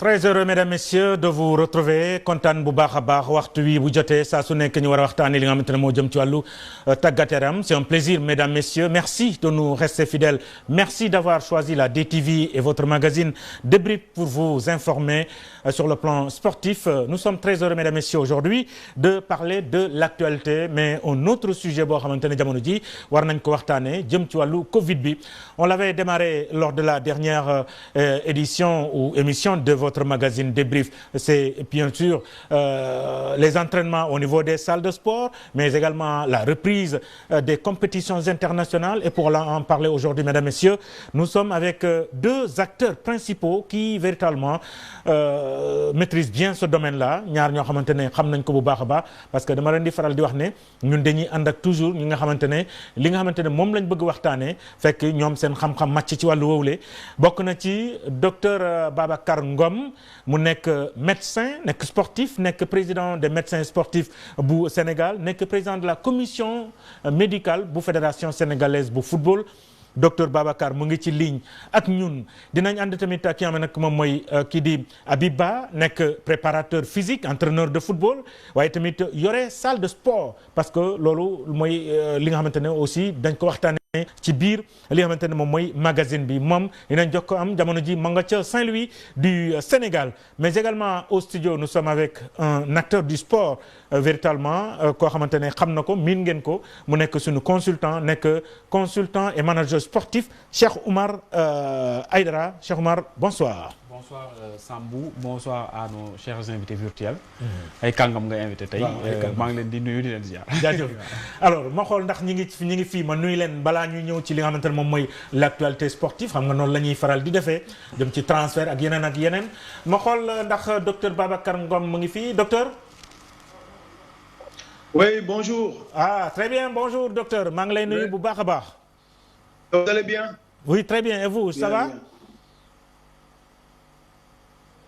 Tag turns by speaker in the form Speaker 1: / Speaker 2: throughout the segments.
Speaker 1: Très heureux mesdames messieurs de vous retrouver kontaan bu baax a baax waxtu wi bu jotee saa su nekk ñu war a waxtaanee li nga xamante ne moo jëm ci wàllu tàggat yaram. C'est un plaisir mesdames messieurs, merci de nous rester fidèles, merci d'avoir choisi la DTV et votre magazine Débrief pour vous informer sur le plan sportif. Nous sommes très heureux mesdames messieurs aujourd'hui de parler de l'actualité, mais un autre sujet boo xamante ne jamono ji war nañ ko waxtaanee jëm ci wàllu Covid bi. On l'avait démarré lors de la dernière édition ou émission de votre magazine Débrief. C'est bien sûr les entraînements au niveau des salles de sport, mais également la reprise des compétitions internationales. Et pour en parler aujourd'hui, mesdames, messieurs, nous sommes avec deux acteurs principaux qui véritablement maîtrisent bien ce domaine-là. ñaar ñoo xamante ne xam nañ ko bu baax a baax parce que dama leen di faral di wax ne ñun dañuy ànd ak toujours ñi nga xamante ne li nga xamante ne moom lañ bëgg waxtaanee fekk ñoom seen xam-xam màcc ci wàllu woowule bokk na ci docteur Babacar Ngom mu nekk médecin nekk sportif nekk président des médecins sportifs bu Sénégal nekk président de la commission médicale bu fédération sénégalaise bu football. Docteur Babacar mu ngi ci ligne ak ñun dinañ ànd tamit ak ki nga xam ne nag moom mooy kii di Habib Ba nekk préparateur physique entraîneur de football waaye tamit yore salle de sport parce que loolu mooy li nga xamante ne aussi dañ ko waxtaanee ci biir li nga xamante ne moom mooy magazine bi moom dinañ jox ko am jamono ji ma nga ca Saint-Louis du Sénégal mais également au studio nous sommes avec un acteur du sport véritablement koo xamante ne xam na ko miin ngeen ko mu nekk suñu consultant et manager sportif Cheikh Oumar Aïdara. Cheikh Oumar, bonsoir.
Speaker 2: Bonsoir Sambou, bonsoir à nos chers invités virtuels. ay kàngam nga invité tey. maa ngi leen di nuyu di leen ziar.
Speaker 1: jaajëf alors ma xool ndax ñi ngi fii ma nuyu leen balaa ñuy ñëw ci li nga xamante ne moom mooy l'actualité sportive xam nga noonu la ñuy faral di defee dem ci transfert ak yeneen ma xool ndax docteur Babacar Ngom mu ngi fii docteur.
Speaker 3: Oui, bonjour.
Speaker 1: Ah, très bien, bonjour docteur maa ngi lay nuyu bu baax a baax.
Speaker 3: Vous allez bien?
Speaker 1: Oui, très bien. Et vous, ça va?
Speaker 3: Bien.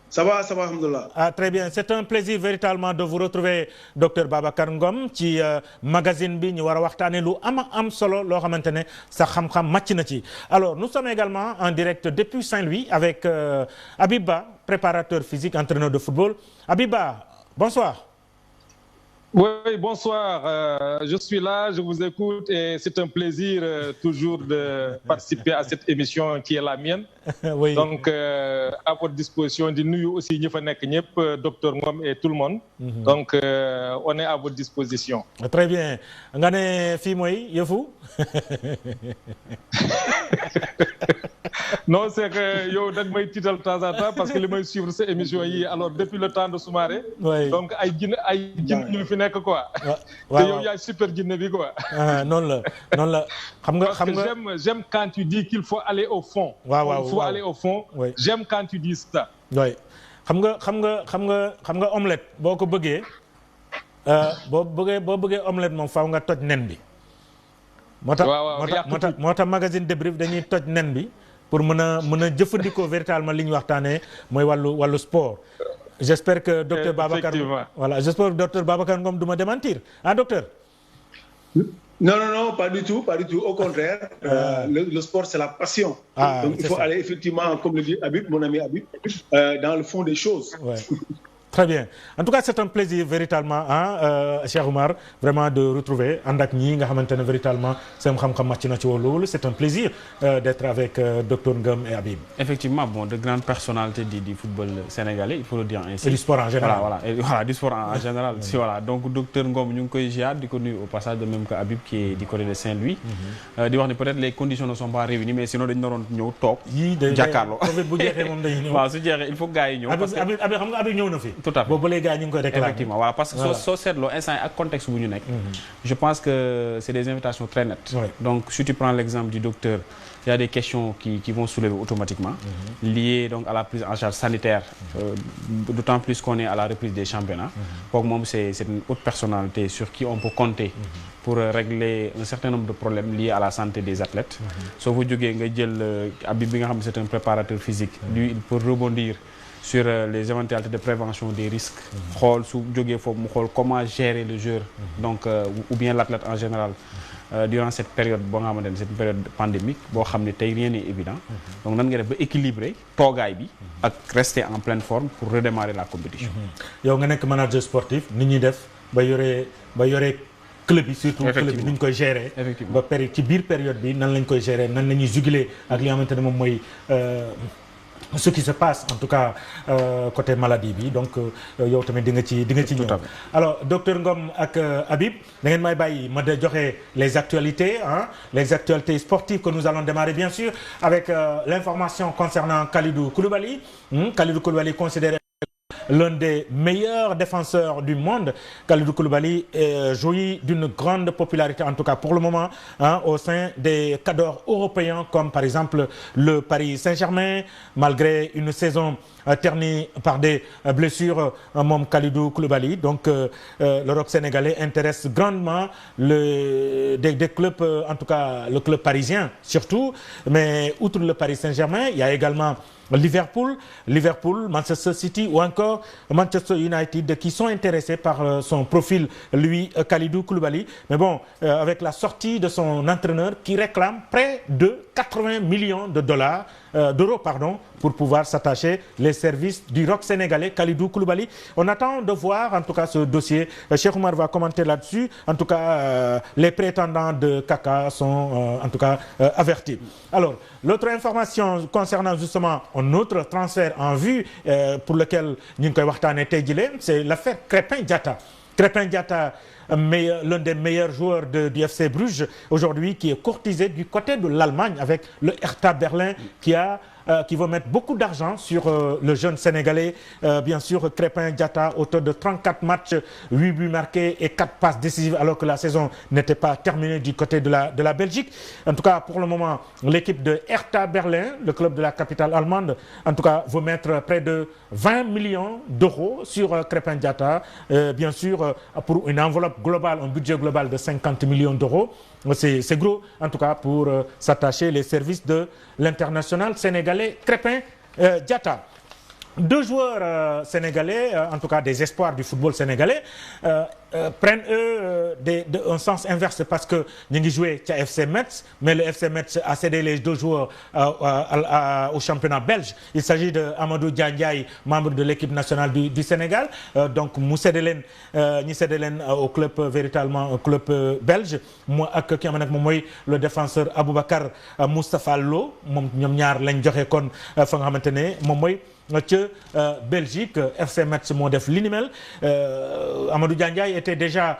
Speaker 3: Ça va, alhamdoulilah.
Speaker 1: Ah, très bien. C'est un plaisir véritablement de vous retrouver, docteur Babacar Ngom, ci magazine bi ñu war a waxtaanee lu am solo loo xamante ne sa xam-xam màcc na ci. Alors, nous sommes également en direct depuis Saint-Louis avec Habib Ba, préparateur physique, entraîneur de football. Habib Ba, bonsoir.
Speaker 4: Oui, bonsoir. Je suis là, je vous écoute et c'est un plaisir toujours de participer à cette émission qui est la mienne.
Speaker 1: Oui.
Speaker 4: Donc, à votre disposition, di nuyu aussi ñi fa nekk ñëpp, docteur Ngom et tout le monde. Donc, on est à votre disposition.
Speaker 1: Très bien. Nga ne fii mooy yëfu.
Speaker 4: Non, c'est que yow dag may tiital de temps en temps parce que li may suivre ces émissions yi alors depuis le temps de Soumaré.
Speaker 1: Oui.
Speaker 4: Donc ay jinne ñu fi nekk quoi.
Speaker 1: waaw
Speaker 4: te yow yaay super jinne bi quoi.
Speaker 1: noonu la xam nga.
Speaker 4: Parce que j'aime quand tu dis qu'il faut aller au fond.
Speaker 1: waaw
Speaker 4: il faut aller au fond.
Speaker 1: Oui.
Speaker 4: J'aime quand tu dis ça.
Speaker 1: oui xam nga omelette boo ko bëggee boo bëggee omelette moom faaw nga toj nen bi. moo tax magazine Débrief dañuy toj nen bi pour mën a jëfandikoo véritablement li ñu waxtaanee mooy wàllu sport. J'espère que docteur Babacar j'espère que docteur Babacar Ngom du ma démentir docteur.
Speaker 3: Non, pas du tout. Au contraire, le sport c'est la passion. Donc il faut aller effectivement, comme le dit Habib, mon ami Habib, dans le fond des choses.
Speaker 1: Ouais. Très bien. En tout cas, c'est un plaisir véritablement Cheikh Oumar vraiment de retrouver ànd ak ñi nga xamante ne véritablement seen xam-xam màcc na ci loolu. C'est un plaisir d'être avec docteur Ngom et Habib.
Speaker 2: Effectivement, de grandes personnalités du football sénégalais, il faut le dire ainsi.
Speaker 1: Et du sport en général.
Speaker 2: Voilà, du sport en général. Voilà. Donc docteur Ngom ñu ngi koy ziar di ko nuyu au passage de même que Habib qui est du côté de Saint-Louis. Di wax ni peut-être les conditions ne sont pas réunies mais sinon dañu naroon ñëw toog. jàkkaarloo
Speaker 1: bu jeexee moom dañuy ñëw.
Speaker 2: waaw su jeexee il faut gars yi ñëw. parce que
Speaker 1: Habib xam nga Habib ñëw na fi.
Speaker 2: Tout à fait.
Speaker 1: Boobu léegi gars ñu ngi koy réclamer.
Speaker 2: Effectivement, voilà, parce que soo seetloo instant ak contexte bu ñu nekk. Je pense que c'est des invitations très nettes.
Speaker 1: Oui.
Speaker 2: Donc si tu prends l'exemple du docteur, il y a des questions qui vont soulever automatiquement liées donc à la prise en charge sanitaire, d'autant plus qu'on est à la reprise des championnats. Donc moom c'est une haute personnalité sur qui on peut compter pour régler un certain nombre de problèmes liés à la santé des athlètes. Soo fa jógee nga jël Habib bi nga xam ne c'est un préparateur physique. Lui il peut rebondir sur les éventualités de prévention des risques. xool su jógee foofu mu xool comment gérer le joueur donc ou bien l'athlète en général durant cette période boo nga xamante ne c'est une période pandémique boo xam ne tey rien n'est évident donc nan nga def ba équilibrer toogaay bi ak rester en pleine forme pour redémarrer la compétition.
Speaker 1: yow nga nekk manager sportif ni ñuy def ba yore club yi surtout club yi ni ñu koy gérer. ba ci biir période bi nan lañ koy gérer nan la ñuy juguler ak li nga xamante ne moom mooy ce qui se passe en tout cas côté maladie bi donc yow tamit di nga ci ñëw. Alors docteur Ngom ak Habib da ngeen may bàyyi ma de joxe les actualités sportives que nous allons démarrer bien sûr avec l'information concernant Kalidou Koulibaly. Kalidou Koulibaly considéré l'un des meilleurs défenseurs du monde. Kalidou Koulibaly jouit d'une grande popularité, en tout cas pour le moment, au sein des cadors européens, comme par exemple le Paris Saint-Germain, malgré une saison ternie par des blessures, moom Kalidou Koulibaly. Donc le rock sénégalais intéresse grandement des clubs, en tout cas le club parisien surtout, mais outre le Paris Saint-Germain, il y a également Liverpool, Manchester City ou encore Manchester United qui sont intéressés par son profil, lui, Kalidou Koulibaly. Mais bon, avec la sortie de son entraîneur qui réclame près de 80 millions d'euros, pour pouvoir s'attacher les services du rock sénégalais Kalidou Koulibaly. On attend de voir en tout cas ce dossier. Cheikh Oumar va commenter là-dessus. En tout cas, les prétendants de Kaka sont en tout cas avertis. Alors, l'autre information concernant justement un autre transfert en vue pour lequel ñu ngi koy waxtaanee tey jii c'est l'affaire Krépin Diatta. Krépin Diatta, l'un des meilleurs joueurs du FC Bruges aujourd'hui, qui est courtisé du côté de l'Allemagne avec le Hertha Berlin qui va mettre beaucoup d'argent sur le jeune Sénégalais. Bien sûr, Krépin Diatta, auteur de 34 matchs, 8 buts marqués et 4 passes décisives, alors que la saison n'était pas terminée du côté de la Belgique. En tout cas, pour le moment, l'équipe de Hertha Berlin, le club de la capitale allemande, en tout cas, veut mettre près de 20 millions d'euros sur Krépin Diatta. Bien sûr, pour une enveloppe globale, un budget global de 50 millions d'euros. C'est gros, en tout cas, pour s'attacher les services de l'international sénégalais Krépin Diatta. Deux joueurs sénégalais, en tout cas des espoirs du football sénégalais, prennent un sens inverse parce que ñu ngi joué ca FC Metz, mais le FC Metz a cédé les deux joueurs au championnat belge. Il s'agit de Amadou Diandiaye, membre de l'équipe nationale du Sénégal, donc mu cédé leen au club véritablement au club belge. Mu ak ki am nag moom mooy le défenseur Aboubacar Moustapha Lo, moom ñoom ñaar lañ joxe kon fa nga xamante ne moom mooy ca Belgique. FC Metz moo def li ni mel. Amadou Diandiaye était déjà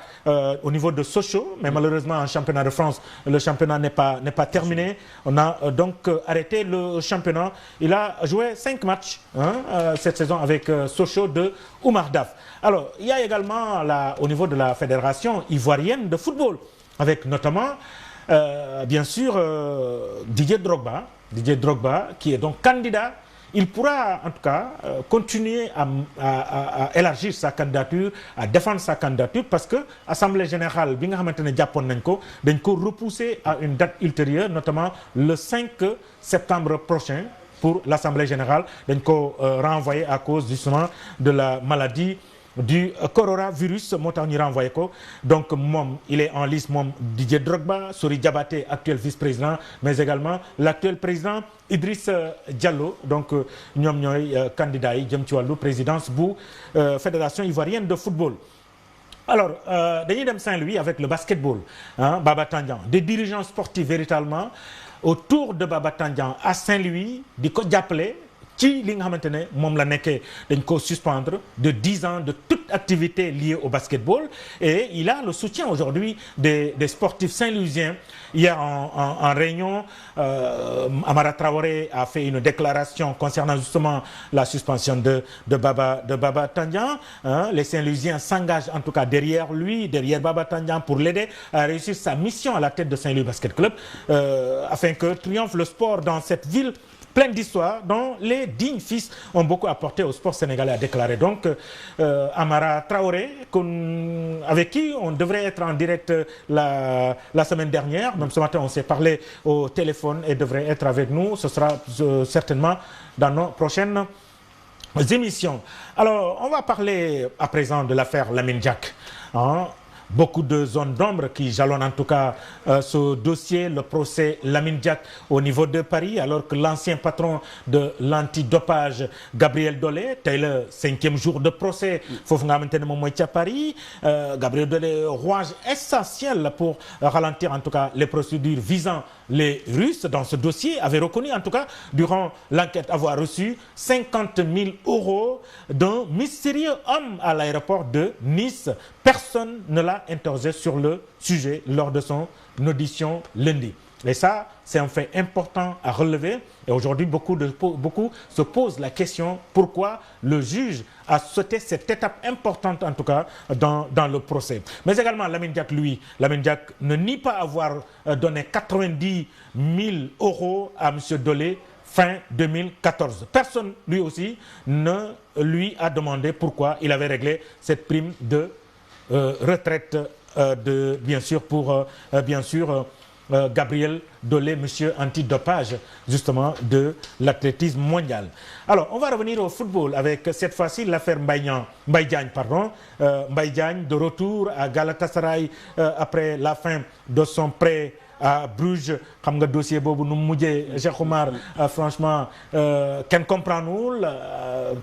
Speaker 1: au niveau de Sochaux, mais malheureusement en championnat de France le championnat n'est pas terminé. On a donc arrêté le championnat. Il a joué 5 matchs cette saison avec Sochaux de Oumar Daf. Alors il y a également au niveau de la fédération ivoirienne de football, avec notamment bien sûr Didier Drogba qui est donc candidat. Il pourra en tout cas continuer à élargir sa candidature, à défendre sa candidature, parce que Assemblée générale bi nga xamante ne jàppoon nañ ko dañ ko repousser à une date ultérieure, notamment le 5 septembre prochain pour l'Assemblée générale. Dañ ko renvoyer à cause justement de la maladie du coronavirus, moo tax ñu renvoyé ko. Donc moom il est en lice, moom Didier Drogba, Sori Diabaté, actuel vice-président, mais également l'actuel président Idriss Diallo. Donc ñoom ñooy candidats yi jëm ci wàllu présidence bu fédération ivoirienne de football. Alors dañuy dem Saint-Louis avec le basketball, Baba Tandian, des dirigeants sportifs véritablement autour de Baba Tandian à Saint-Louis di ko jàppale ci li nga xamante ne moom la nekkee. Dañ ko suspendre de 10 ans de toute activité liée au basketball, et il a le soutien aujourd'hui des sportifs saint-louisiens. Hier en réunion, Amara Traoré a fait une déclaration concernant justement la suspension de Baba Tandian. Les Saint-Louisiens s'engagent en tout cas derrière lui, derrière Baba Tandian, pour l'aider à réussir sa mission à la tête de Saint-Louis Basket Club, afin que triomphe le sport dans cette ville pleine d'histoire, dont les dignes fils ont beaucoup apporté au sport sénégalais, a déclaré donc Amara Traoré, avec qui on devrait être en direct la semaine dernière. Même ce matin, on s'est parlé au téléphone et devrait être avec nous. Ce sera certainement dans nos prochaines émissions. Alors, on va parler à présent de l'affaire Lamine Diack. beaucoup de zones d'ombre qui jalonnent en tout cas ce dossier, le procès Lamine Diack au niveau de Paris, alors que l'ancien patron de l'antidopage Gabriel Dolé, tey le 5e jour de procès foofu nga xamante ne moom mooy ca Paris, Gabriel Dolé, rouage essentiel pour ralentir en tout cas les procédures visant les Russes dans ce dossier, avait reconnu en tout cas durant l'enquête avoir reçu 50 000 € d'un mystérieux homme à l'aéroport de Nice. Personne ne l'a interrogé sur le sujet lors de son audition lundi. Et ça, c'est un fait important à relever. Et aujourd'hui, beaucoup se posent la question pourquoi le juge a sauté cette étape importante, en tout cas, dans le procès. Mais également, Lamine Diack, lui, Lamine Diack ne nie pas avoir donné 90 000 € à M. Dolé fin 2014. Personne, lui aussi, ne lui a demandé pourquoi il avait réglé cette prime de retraite, bien sûr, pour, Gabriel Dolé, monsieur antidopage, justement, de l'athlétisme mondial. Alors, on va revenir au football avec cette fois-ci l'affaire Mbaye Diagne, Mbaye Diagne de retour à Galatasaray après la fin de son prêt à Bruges. Xam nga dossier boobu nu mu mujjee Cheikh Oumar, franchement kenn comprendrewul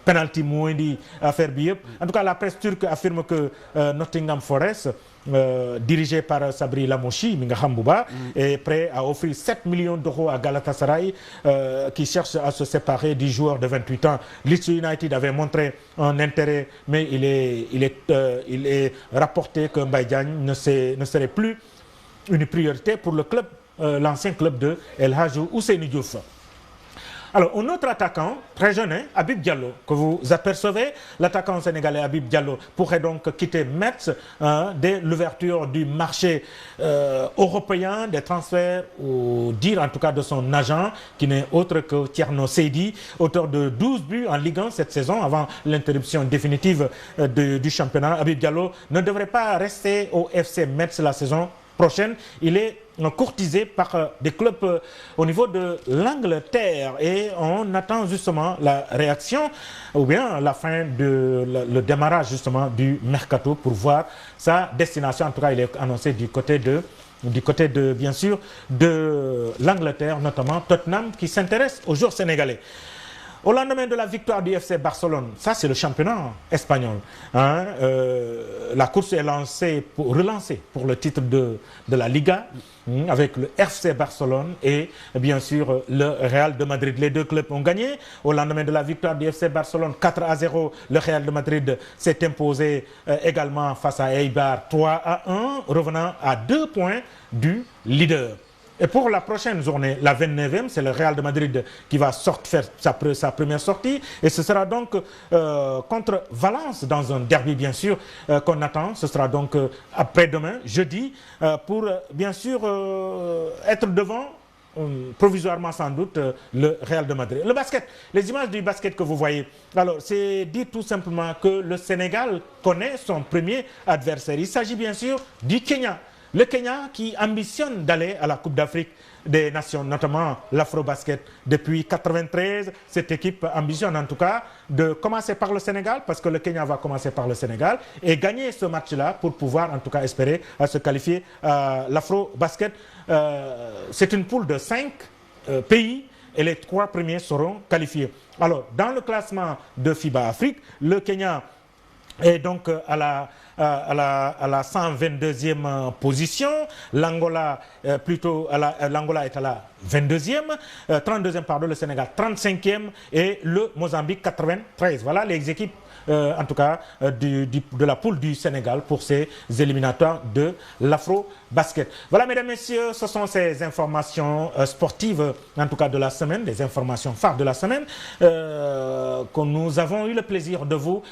Speaker 1: penalty moo indi affaire bi yëpp. En tout cas, la presse turque affirme que Nottingham Forest, dirigé par Sabri Lamouchi, mi nga xam bu baax, est prêt à offrir 7 millions d'euros à Galatasaray, qui cherche à se séparer du joueur de 28 ans. Leeds United avait montré un intérêt, mais il est rapporté que Mbaye Diagne ne serait plus une priorité pour le club, l'ancien club de El Hadji Ousseynou Diouf. Alors, un autre attaquant, très jeune, Habib Diallo, que vous apercevez, l'attaquant sénégalais Habib Diallo pourrait donc quitter Metz dès l'ouverture du marché européen des transferts, ou dire en tout cas de son agent, qui n'est autre que Thierno Seydi, auteur de 12 buts en Ligue 1 cette saison, avant l'interruption définitive du championnat. Habib Diallo ne devrait pas rester au FC Metz la saison prochaine. Il est courtisé par des clubs au niveau de l'Angleterre et on attend justement la réaction ou bien la fin le démarrage justement du mercato pour voir sa destination. En tout cas, il est annoncé du côté de bien sûr de l'Angleterre, notamment Tottenham qui s'intéresse aux joueurs sénégalais. Au lendemain de la victoire du FC Barcelone, ça c'est le championnat espagnol, la course est relancée pour le titre de la Liga avec le FC Barcelone et bien sûr le Real de Madrid. Les deux clubs ont gagné. Au lendemain de la victoire du FC Barcelone 4-0, le Real de Madrid s'est imposé également face à Eibar 3-1, revenant à 2 points du leader. Et pour la prochaine journée, la 29e, c'est le Real de Madrid qui va faire sa première sortie. Et ce sera donc contre Valence dans un derby, bien sûr, qu'on attend. Ce sera donc après-demain, jeudi, pour bien sûr être devant, provisoirement sans doute, le Real de Madrid. Le basket, les images du basket que vous voyez, alors c'est dire tout simplement que le Sénégal connaît son premier adversaire. Il s'agit bien sûr du Kenya. Le Kenya qui ambitionne d'aller à la Coupe d'Afrique des Nations, notamment l'Afrobasket. Depuis 1993, cette équipe ambitionne en tout cas de commencer par le Sénégal, parce que le Kenya va commencer par le Sénégal, et gagner ce match-là pour pouvoir en tout cas espérer à se qualifier à l'Afrobasket. C'est une poule de 5 pays et les 3 premiers seront qualifiés. Alors, dans le classement de FIBA Afrique, le Kenya est donc à la 122e position, l'Angola l'Angola est à la 22e, 32e pardon, le Sénégal 35e et le Mozambique 93. Voilà les équipes en tout cas de la poule du Sénégal pour ces éliminatoires de l'Afro-Basket. Voilà mesdames, messieurs, ce sont ces informations sportives en tout cas de la semaine, des informations phares de la semaine que nous avons eu le plaisir de vous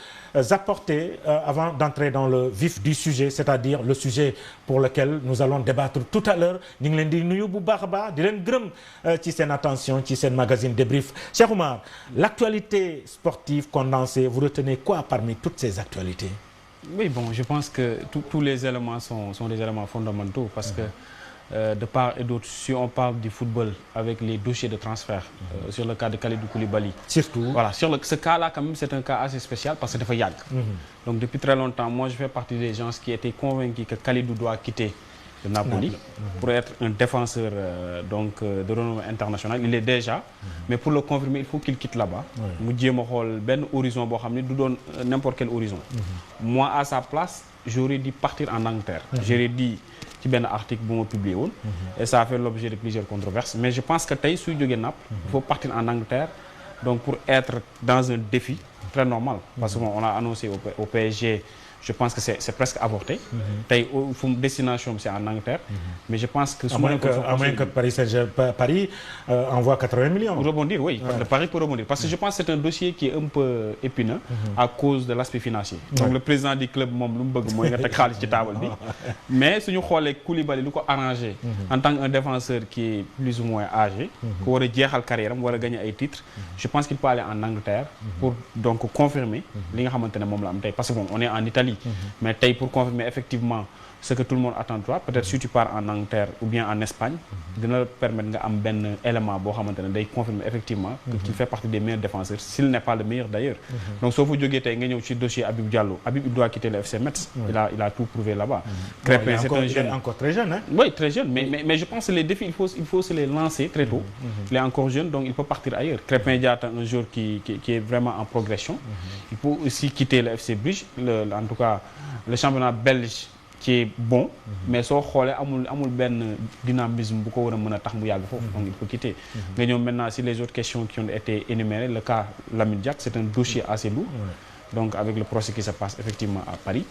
Speaker 1: apporter avant d'entrer dans le vif du sujet, c'est-à-dire le sujet pour lequel nous allons débattre tout à l'heure. Ñu ngi leen di nuyu bu baax a baax di leen gërëm ci seen attention ci seen magazine débrief. Cheikh Oumar, l'actualité sportive condensée, vous retenez quoi parmi toutes ces actualités?
Speaker 2: Oui, bon, je pense que tous les éléments sont des éléments fondamentaux parce que de part et d'autre, si on parle du football avec les dossiers de transfert, sur le cas de Kalidou Koulibaly.
Speaker 1: Surtout.
Speaker 2: Voilà, ce cas-là, quand même, c'est un cas assez spécial parce que c'est Yag. Donc, depuis très longtemps, moi, je fais partie des gens qui étaient convaincus que Kalidou doit quitter le Napoli pour être un défenseur de renommée internationale. Il est déjà, mais pour le confirmer, il faut qu'il quitte là-bas. Mu jéem a xool benn horizon boo xam ne du doon n'importe quel horizon. Moi, à sa place, j'aurais dû partir en Angleterre. J'aurais dit ci benn article bu ma publié woon. Et ça a fait l'objet de plusieurs controverses. Mais je pense que tey suy jógee Naples, il faut partir en Angleterre donc pour être dans un défi très normal. Parce qu'on a annoncé au PSG, je pense que c'est presque avorté. Tey destination c'est en Angleterre. Mais je pense que
Speaker 1: à moins que Paris envoie 80 millions.
Speaker 2: Pour rebondir, oui. Le Paris peut rebondir. Parce que je pense que c'est un dossier qui est un peu épineux à cause de l'aspect financier. Donc le président du club moom lu mu bëgg mooy nga teg xaalis ci table bi. Mais suñu xoolee Koulibaly lu ko arrangé en tant qu'un défenseur qui est plus ou moins âgé, ku war a jeexal carrière am war a gagner ay titres, je pense qu'il peut aller en Angleterre pour donc confirmer li nga xamante ne moom la am tey. Parce que bon, on est en Italie. Mais tey pour confirmer effectivement ce que tout le monde attend de toi, peut-être si tu pars en Angleterre ou bien en Espagne, dina la permettre nga am benn élément boo xamante ne day confirmer effectivement que tu fais partie des meilleurs défenseurs, s'il n'est pas le meilleur d'ailleurs. Donc soo fa jógee tey nga ñëw ci dossier Habib Diallo, Habib il doit quitter le FC Metz. Il a tout prouvé là-bas. Crépin, c'est un jeune.
Speaker 1: Il est encore très jeune, hein?
Speaker 2: Oui, très jeune. Mais je pense que les défis, il faut se les lancer très tôt. Il est encore jeune, donc il peut partir ailleurs. Crépin Diatta, un joueur qui est vraiment en progression. Il peut aussi quitter le FC Bruges, en tout cas le championnat belge qui est bon, mais soo xoolee amul benn dynamisme bu ko war a mën a tax mu yàgg foofu, donc il faut quitter. Nga ñëw maintenant si les autres questions qui ont été énumérées, le cas Lamine Diack, c'est un dossier assez lourd. Donc avec le procès qui se passe effectivement à Paris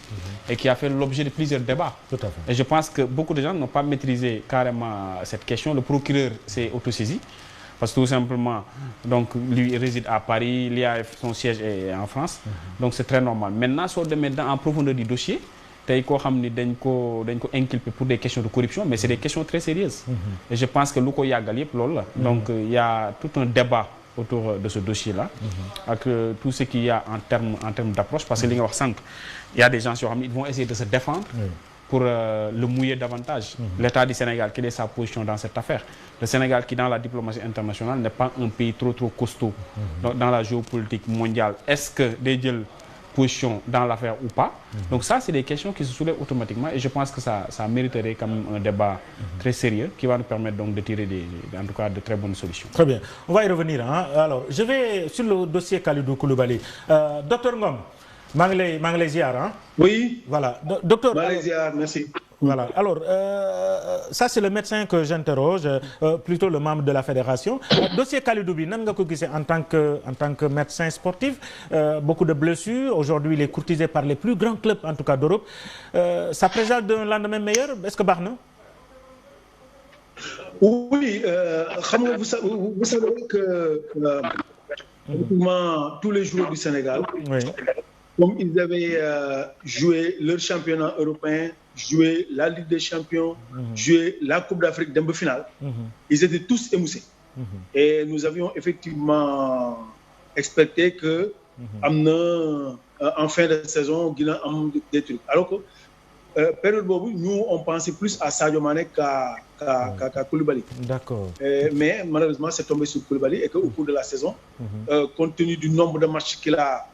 Speaker 2: et qui a fait l'objet de plusieurs débats.
Speaker 1: Tout à fait.
Speaker 2: Et je pense que beaucoup de gens n'ont pas maîtrisé carrément cette question. Le procureur s'est autosaisi parce que tout simplement, donc lui il réside à Paris, l'IAF, son siège est en France, donc c'est très normal. Maintenant, soo demee en profondeur du dossier, tey koo xam ni dañ ko inculper pour des questions de corruption, mais c'est des questions très sérieuses. Et je pense que lu ko yàggal yëpp loolu la. Donc il y a tout un débat autour de ce dossier-là, avec tout ce qu'il y a en termes d'approche, parce que li nga wax sànq, il y a des gens yoo xam ne ils vont essayer de se défendre pour le mouiller davantage. L'État du Sénégal, quelle est sa position dans cette affaire? Le Sénégal qui dans la diplomatie internationale n'est pas un pays trop costaud dans la géopolitique mondiale. Est-ce que day jël position dans l'affaire ou pas? Donc ça, c'est des questions qui se soulèvent automatiquement et je pense que ça mériterait quand même un débat très sérieux qui va nous permettre donc de tirer en tout cas de très bonnes solutions.
Speaker 1: Très bien. On va y revenir, hein. Alors, je vais sur le dossier Kalidou Koulibaly. Docteur Ngom, maa ngi lay ziar, hein?
Speaker 3: Oui.
Speaker 1: Voilà. Docteur.
Speaker 3: Maa ngi lay ziar, merci.
Speaker 1: Voilà. Alors, ça c'est le médecin que j'interroge, plutôt le membre de la fédération. Dossier Kalidou bi nan nga ko gisee en tant que médecin sportif, beaucoup de blessures. Aujourd'hui, il est courtisé par les plus grands clubs, en tout cas d'Europe. Ça présage d'un lendemain meilleur? Est-ce que baax na?
Speaker 3: Oui, xam nga vous savez que pratiquement tous les joueurs du Sénégal, comme ils avaient joué leur championnat européen, joué la Ligue des Champions, joué la Coupe d'Afrique dem ba finale, ils étaient tous émoussés. Et nous avions effectivement expecté que am na en fin de saison dina am des trucs. Alors que période boobu nous on pensait plus à Sadio Mané qu'à Koulibaly.
Speaker 1: D'accord.
Speaker 3: Mais malheureusement c'est tombé sur Koulibaly et que au cours de la saison, compte tenu du nombre de matchs qu'il a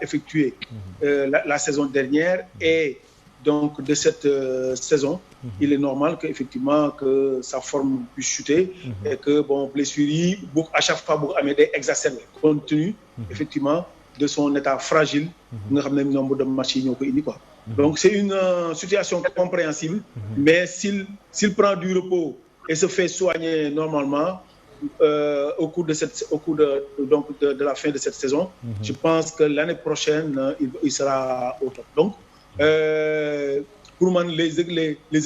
Speaker 3: effectué la saison dernière et donc de cette saison, il est normal que effectivement que sa forme puisse chuter et que bon blessures yi à chaque fois bu amee day exacerbé compte tenu effectivement de son état fragile nga xam ne nombre de matchs yi ñoo ko indi quoi. Donc c'est une situation compréhensible, mais s'il prend du repos et se fait soigner normalement au cours de la fin de cette saison, je pense que l'année prochaine il sera au top. Donc pour moi les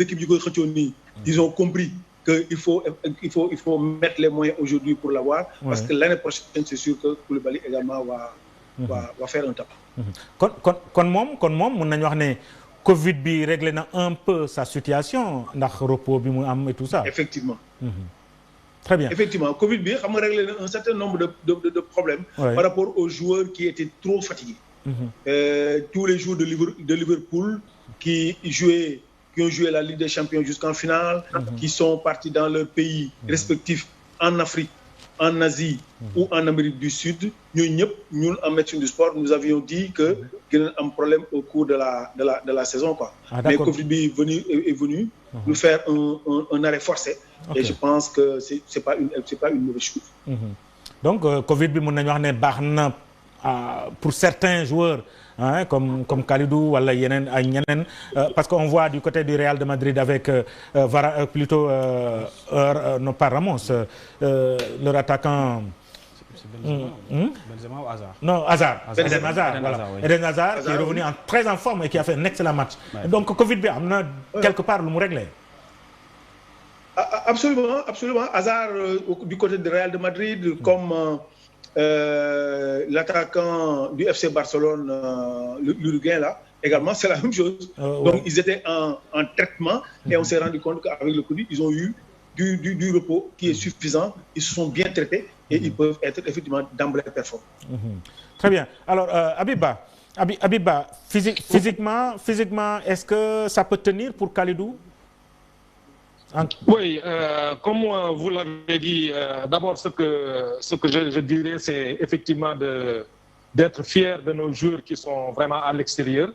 Speaker 3: équipes yu koy xëccoo nii, ils ont compris que il faut mettre les moyens aujourd'hui pour l'avoir, parce que l'année prochaine c'est sûr que Koulibaly également va faire un tabac.
Speaker 1: kon moom mën nañu wax ne Covid bi réglé na un peu sa situation ndax repos bi mu am et tout ça.
Speaker 3: Effectivement.
Speaker 1: Très bien.
Speaker 3: Effectivement, Covid bi xam nga réglé na un certain nombre de problèmes par rapport aux joueurs qui étaient trop fatigués. Tous les joueurs de Liverpool qui jouaient qui ont joué la Ligue des Champions jusqu'en finale, qui sont partis dans leur pays respectif en Afrique, en Asie ou en Amérique du Sud. Nous, en médecine du sport, nous avions dit qu'il y a un problème au cours de la saison, quoi. Mais Covid est venu nous faire un arrêt forcé. Et je pense que c'est pas une mauvaise chose.
Speaker 1: Donc Covid bi mën nañu wax ne baax na pour certains joueurs, hein, comme Kalidou wala yeneen ak ñeneen, parce qu'on voit du côté du Real de Madrid avec non pas Ramos, leur attaquant.
Speaker 2: Benzema ou Hazard?
Speaker 1: Non, Hazard. Eden Hazard, voilà. Eden Hazard qui est revenu très en forme et qui a fait un excellent match. Donc Covid bi am na quelque part lu mu réglé.
Speaker 3: Absolument, absolument. Hazard du côté du Real de Madrid, comme l'attaquant du FC Barcelone, l'Uruguayen là, également, c'est la même chose. Donc ils étaient en traitement et on s'est rendu compte qu'avec le Covid, ils ont eu du repos qui est suffisant. Ils se sont bien traités et ils peuvent être effectivement d'emblée performants.
Speaker 1: Très bien. Alors Abiba, physiquement, est-ce que ça peut tenir pour Kalidou?
Speaker 4: Oui, comme vous l'avez dit, d'abord ce que je dirais, c'est effectivement d'être fier de nos joueurs qui sont vraiment à l'extérieur,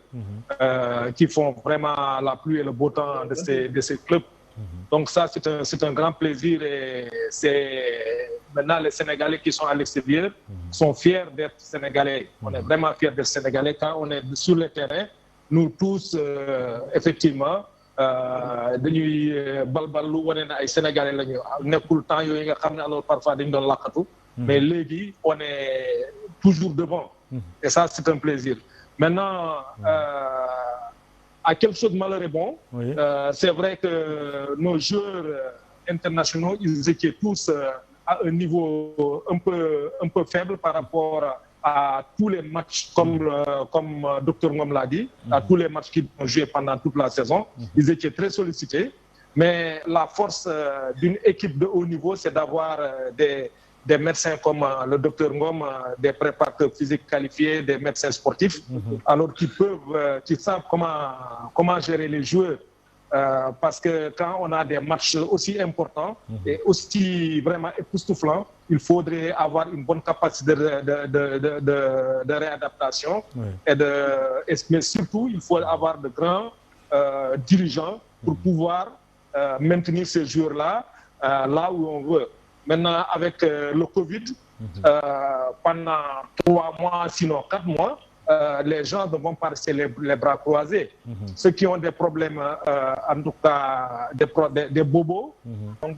Speaker 4: qui font vraiment la pluie et le beau temps de ces clubs. Donc ça, c'est un grand plaisir et c'est maintenant les Sénégalais qui sont à l'extérieur sont fiers d'être Sénégalais. On est vraiment fiers d'être Sénégalais quand on est sur le terrain. Nous tous, effectivement, dañuy balballu wane na ay Sénégalais lañu nekkul temps yooyu nga xam ne alors parfois dañu doon laqatu mais léegi on est toujours devant et ça c'est un plaisir. Maintenant à quelque chose de malheur est bon. C'est vrai que nos joueurs internationaux ils étaient tous à un niveau un peu faible par rapport à tous les matchs, comme Dr Ngom l'a dit, à tous les matchs qu'ils ont joués pendant toute la saison. Ils étaient très sollicités. Mais la force d'une équipe de haut niveau, c'est d'avoir des médecins comme le Dr Ngom, des préparateurs physiques qualifiés, des médecins sportifs, alors qui savent comment gérer les joueurs. Parce que quand on a des matchs aussi importants et aussi vraiment époustouflants, il faudrait avoir une bonne capacité de réadaptation mais surtout il faut avoir de grands dirigeants pour pouvoir maintenir ces joueurs-là là où on veut. Maintenant avec le Covid, pendant 3 mois, sinon 4 mois, les gens ne vont pas rester les bras croisés. Ceux qui ont des problèmes, en tout cas des bobos, donc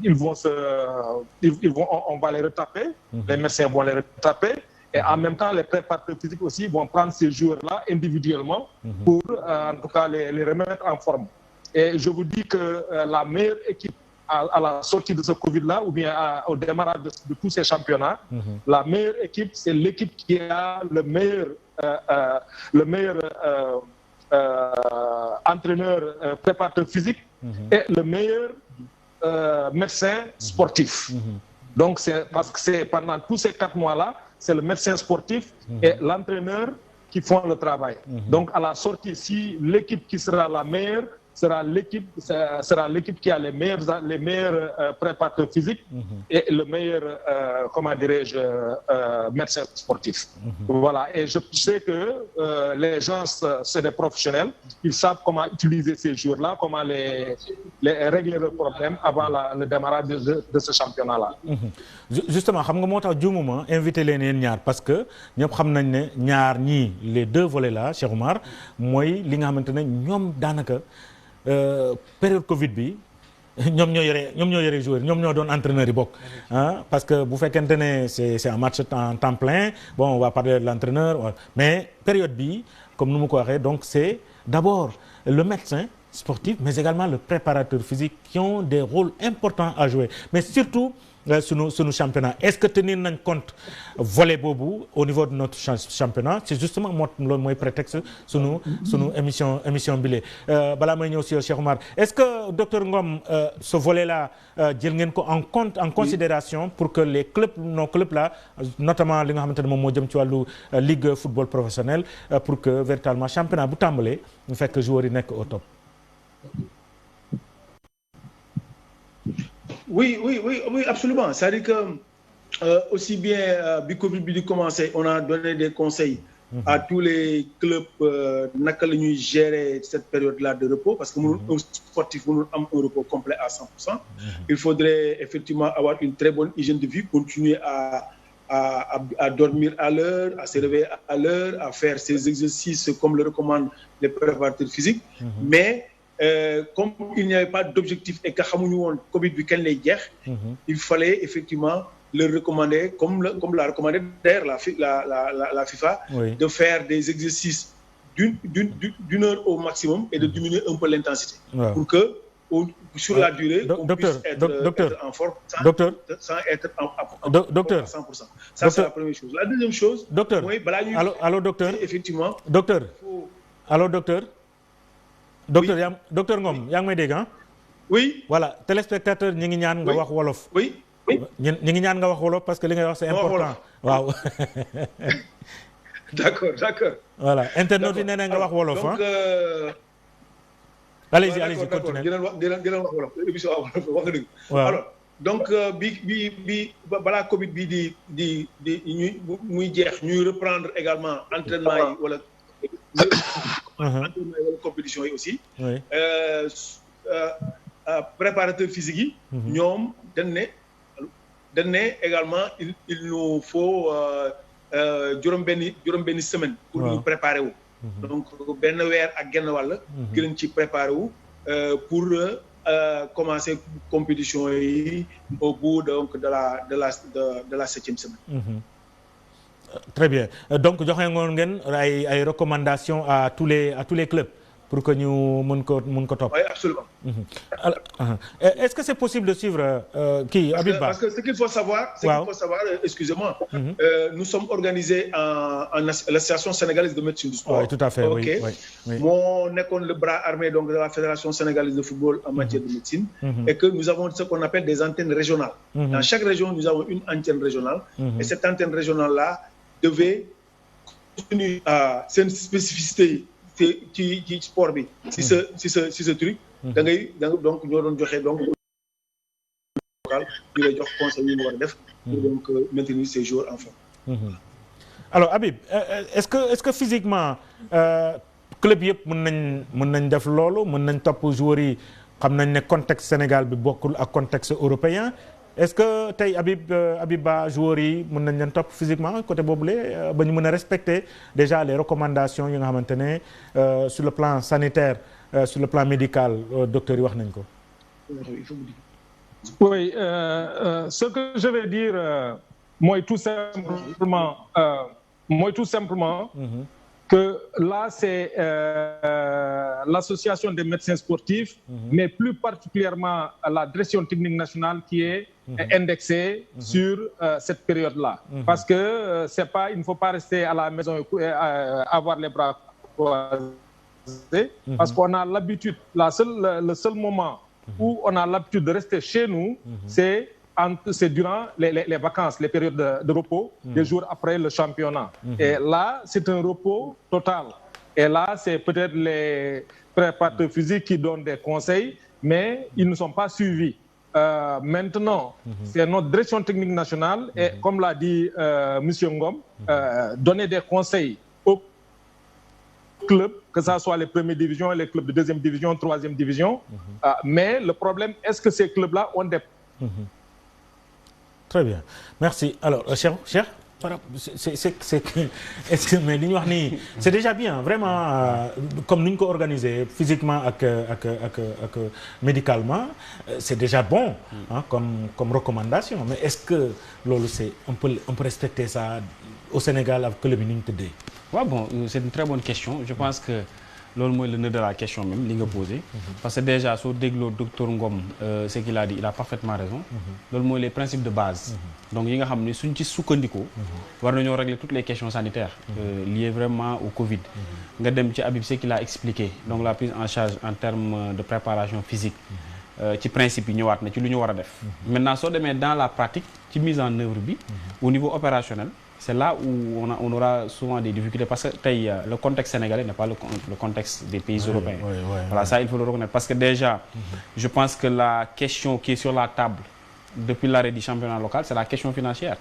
Speaker 4: on va les retaper, les médecins vont les retaper, et en même temps les préparateurs physiques aussi vont prendre ces joueurs-là individuellement pour en tout cas les remettre en forme. Et je vous dis que la meilleure équipe à la sortie de ce Covid-là, ou bien au démarrage de tous ces championnats, la meilleure équipe, c'est l'équipe qui a le meilleur entraîneur préparateur physique et le meilleur médecin sportif. Donc c'est parce que c'est pendant tous ces 4 mois-là, c'est le médecin sportif et l'entraîneur qui font le travail. Donc à la sortie, si l'équipe qui sera la meilleure sera l'équipe qui a les meilleurs préparateurs physiques et le meilleur comment dirais-je médecin sportif. Voilà, et je sais que les gens c'est des professionnels, ils savent comment utiliser ces jours-là, comment les régler leurs problèmes avant le démarrage de ce championnat-là.
Speaker 1: Justement xam nga moo tax juumuma invité leen yéen ñaar parce que ñëpp xam nañ ne ñaar ñii les 2 volets là Cheikh Oumar mooy li nga xamante ne ñoom daanaka période Covid bi ñoom ñoo yore joueurs ñoom ñoo doon entraîneurs yi bokk parce que bu fekkente ne c'est un match en temps plein, bon on va parler de l'entraîneur, mais période bi comme nu mu ko waxee, donc c'est d'abord le médecin sportif mais également le préparateur physique qui ont des rôles importants à jouer, mais surtout sunu championnat. Est-ce que tenir nañ compte volet boobu au niveau de notre championnat? C'est justement loolu mooy prétexte sunu émission bile balaa may ñëw si Cheikh Oumar, est-ce que docteur Ngom ce volet-là jël ngeen ko en considération pour que les clubs, nos clubs là, notamment li nga xamante ne moom moo jëm ci wàllu ligue football professionnel, pour que véritablement championnat bu tàmbalee ñu fekk joueurs yi nekk au top?
Speaker 3: Oui, absolument. C'est-à-dire que aussi bien bi Covid bi di commencé, on a donné des conseils à tous les clubs naka la ñuy gérer cette période-là de repos parce que un sportif mënul am un repos complet à 100%. Il faudrait effectivement avoir une très bonne hygiène de vie, continuer à dormir à l'heure, à se réveiller à l'heure, à faire ces exercices comme le recommandent les préparateurs physiques. Mais comme il n'y avait pas d'objectif et que xamuñu woon Covid bi kañ lay jeex, il fallait effectivement leur recommander, comme l'a recommandé d'ailleurs la FIFA, oui, de faire des exercices d'une heure au maximum et de diminuer un peu l'intensité. Ouais. Pour que sur la durée, on puisse être en forme sans être à 100%. Ça, c'est la première chose. La deuxième chose,
Speaker 1: docteur,
Speaker 3: oui,
Speaker 1: allô, docteur,
Speaker 3: effectivement.
Speaker 1: Docteur, allô, docteur. Docteur, oui. Docteur Ngom, yaa ngi may dégg ah?
Speaker 3: Oui.
Speaker 1: Voilà, téléspectateur ñi ngi ñaan nga wax wolof.
Speaker 3: Oui.
Speaker 1: ñi ngi ñaan nga wax wolof parce que li ngay wax c'est important. Waaw.
Speaker 3: D'accord.
Speaker 1: Voilà, internaute yi nee na nga wax wolof ah.
Speaker 3: Donc
Speaker 1: allez-y, continuez.
Speaker 3: dinañ wax wolof émission wax nga dëgg. Alors, donc bi balaa Covid bi di ñuy muy jeex ñuy reprendre également entraînement yi wala entraînement yi wala compétition yi aussi. Oui. Préparateur physique yi. ñoom dañ ne également il nous faut juróom-benni semaine. pour ñu préparer wu. donc benn weer ak genn wàll. ki lañ ci préparer wu pour commencer compétition yi au bout donc de la 7e semaine.
Speaker 1: Très bien donc joxe ngoon ngeen ay recommandations à tous les clubs pour que ñu mën ko topp.
Speaker 3: Oui, absolument.
Speaker 1: Est-ce que c'est possible de suivre Habib Ba?
Speaker 3: Parce que ce qu'il faut savoir, excusez-moi, nous sommes organisés en l'association sénégalaise de médecine du sport.
Speaker 1: Oui, tout à fait.
Speaker 3: Okay. Oui. Moo nekkoon le bras armé donc de la fédération sénégalaise de football en matière de médecine, et que nous avons ce qu'on appelle des antennes régionales. Dans chaque région, nous avons une antenne régionale, et cette antenne régionale-là devait tenir à seen spécificité ci sport bi si ce truc da ngay donc ñoo doon joxe donc local ñu lay jox conseil yi mu war a def pour donc maintenir ces joueurs en forme.
Speaker 1: Alors Habib est-ce que physiquement club yëpp mën nañ def loolu mën nañ topp joueurs yi xam nañ ne contexte Sénégal bi bokkul ak contexte européen est-ce que tey Habib Ba joueurs yi mën nañ leen topp physiquement côté boobule ba ñu mën a respecter déjà les recommandations yi nga xamante ne sur le plan sanitaire sur le plan médical docteur yi wax nañ ko.
Speaker 4: Oui, ce que je vais dire mooy tout simplement que là c'est l'association des médecins sportifs, mais plus particulièrement la direction technique nationale qui est indexée sur cette période-là. Parce que il ne faut pas rester à la maison et avoir les bras croisés, parce qu'on a l'habitude, le seul moment où on a l'habitude de rester chez nous, c'est durant les vacances, les périodes de repos, les jours après le championnat. Et là, c'est un repos total. Et là, c'est peut-être les préparateurs physiques qui donnent des conseils, mais ils ne sont pas suivis. Maintenant, c'est notre direction technique nationale, et comme l'a dit Monsieur Ngom, donner des conseils aux clubs, que ce soit les premières divisions, les clubs de 2e division, 3e division. Mais le problème, est-ce que ces clubs-là ont des...
Speaker 1: Très bien merci alors Cheikh est-ce que mais li ñu wax nii c'est déjà bien vraiment comme ni ñu ko organiser physiquement ak médicalement c'est déjà bon comme recommandation mais est-ce que loolu c'est on peut respecter ça au Sénégal ak club yi ni ñu tëddee.
Speaker 2: Ouais, bon c'est une très bonne question je pense que loolu mooy le nœud de la question même li nga posé parce que déjà soo dégloo docteur Ngom ce qu'il a dit il a parfaitement raison loolu mooy les principes de base donc yi nga xam ne suñ ci sukkandikoo war nañoo régler toutes les questions sanitaires liées vraiment au Covid nga dem ci Habib ce qu'il a expliqué donc la prise en charge en termes de préparation physique ci principe yi ñëwaat na ci lu ñu war a def maintenant soo demee dans la pratique ci mise en œuvre bi au niveau opérationnel c'est là où on aura souvent des difficultés parce que tey le contexte sénégalais n'est pas le contexte des pays européens. Voilà, ça il faut le reconnaître parce que déjà je pense que la question qui est sur la table depuis l'arrêt du championnat local, c'est la question financière.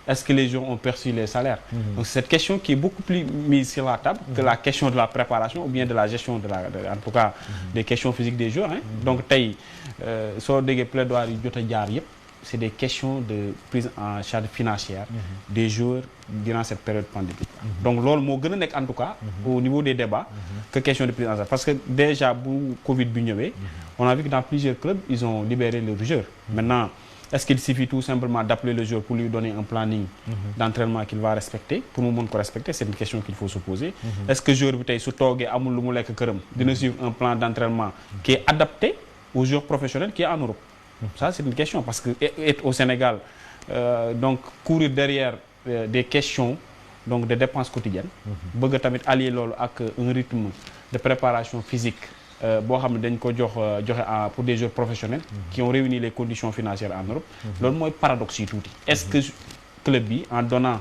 Speaker 2: Est-ce que les joueurs ont perçu les salaires? Donc c'est cette question qui est beaucoup plus mise sur la table que la question de la préparation ou bien de la gestion en tout cas des questions physiques des joueurs. Donc tey soo déggee plaidoirie yu jot a jaar yëpp c'est des questions de prise en charge financière des joueurs durant cette période pandémique. Donc loolu moo gën a nekk en tout cas au niveau des débats que question de prise en charge parce que déjà bu Covid bi ñëwee on a vu que dans plusieurs clubs ils ont libéré leurs joueurs. Maintenant est-ce qu'il suffit tout simplement d'appeler le joueur pour lui donner un planning d'entraînement qu'il va respecter pour mu mën ko respecter c'est une question qu'il faut se poser. Est-ce que joueur bi tey su toogee amul lu mu lekk këram dina suivre un plan d'entraînement qui est adapté aux joueurs professionnels qui est en Europe? Ça c'est une question parce que être au Sénégal donc courir derrière des questions donc de dépenses quotidiennes bëgg a tamit allier loolu ak un rythme de préparation physique boo xam ne dañ ko joxe pour des joueurs professionnels qui ont réuni les conditions financières en Europe. Loolu mooy paradoxe yi tuuti. Est-ce que club bi en donnant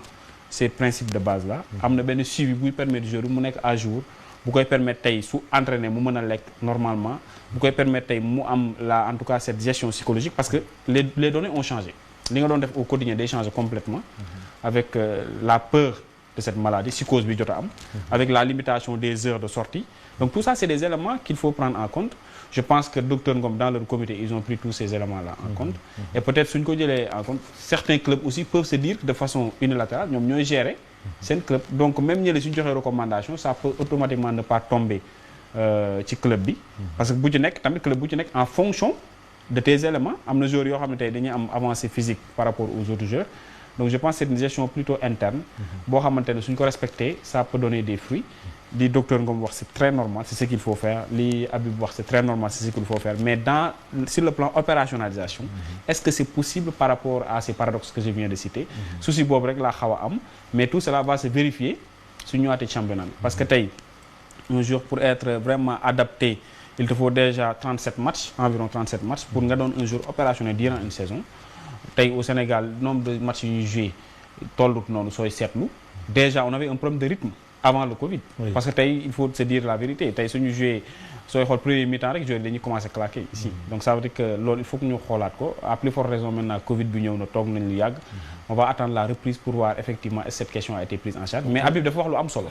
Speaker 2: ces principes de base là am na benn suivi buy permettre joueur bi mu nekk à jour bu koy permettre tey su entraîner mu mën a lekk normalement bu koy permettre tey mu am en tout cas cette gestion psychologique parce que les données ont changé. Li nga doon def au quotidien day changer complètement avec la peur de cette maladie psychose bi jot a am avec la limitation des heures de sortie. Donc tout ça c'est des éléments qu'il faut prendre en compte. Je pense que Dr Ngom dans leur comité ils ont pris tous ces éléments-là en compte et peut-être suñ ko jëlee en compte certains clubs aussi peuvent se dire que de façon unilatérale ñoom ñooy gérer seen club. Donc même ñële suñ joxee recommandation ça peut automatiquement ne pas tomber ci club bi parce que bu ci nekk tamit club bu ci nekk en fonction de tes éléments am na joueurs yoo xam ne tey dañuy am avancée physique par rapport aux autres joueurs. Donc je pense que c'est une gestion plutôt interne boo xamante ne suñ ko respecté ça peut donner des fruits. Li docteur Ngom wax c'est très normal c'est ce qu'il faut faire li Habib wax c'est très normal c'est ce qu'il faut faire mais sur le plan opérationnalisation est-ce que c'est possible par rapport à ces paradoxes que je viens de citer souci boobu rek laa xaw a am mais tout cela va se vérifier su ñëwaatee championnat bi parce que tey un jour pour être vraiment adapté il te faut déjà 37 matchs environ 37 matchs pour nga doon un jour opérationnel durant une saison tey au Sénégal nombre de matchs yu ñuy joué tollut noonu sooy seetlu déjà on avait un problème de rythme avant le Covid. Oui. Parce que tey il faut se dire la vérité tey suñu joué sooy xool premier mi-temps rek joué dañuy commencer claquer ici. Donc ça veut dire que loolu il faut que ñu xoolaat ko à plus forte raison maintenant Covid bi ñëw na toog nañ lu yàgg. On va attendre la reprise pour voir effectivement est-ce que cette question a été prise en charge. Mais Habib dafa wax lu am solo.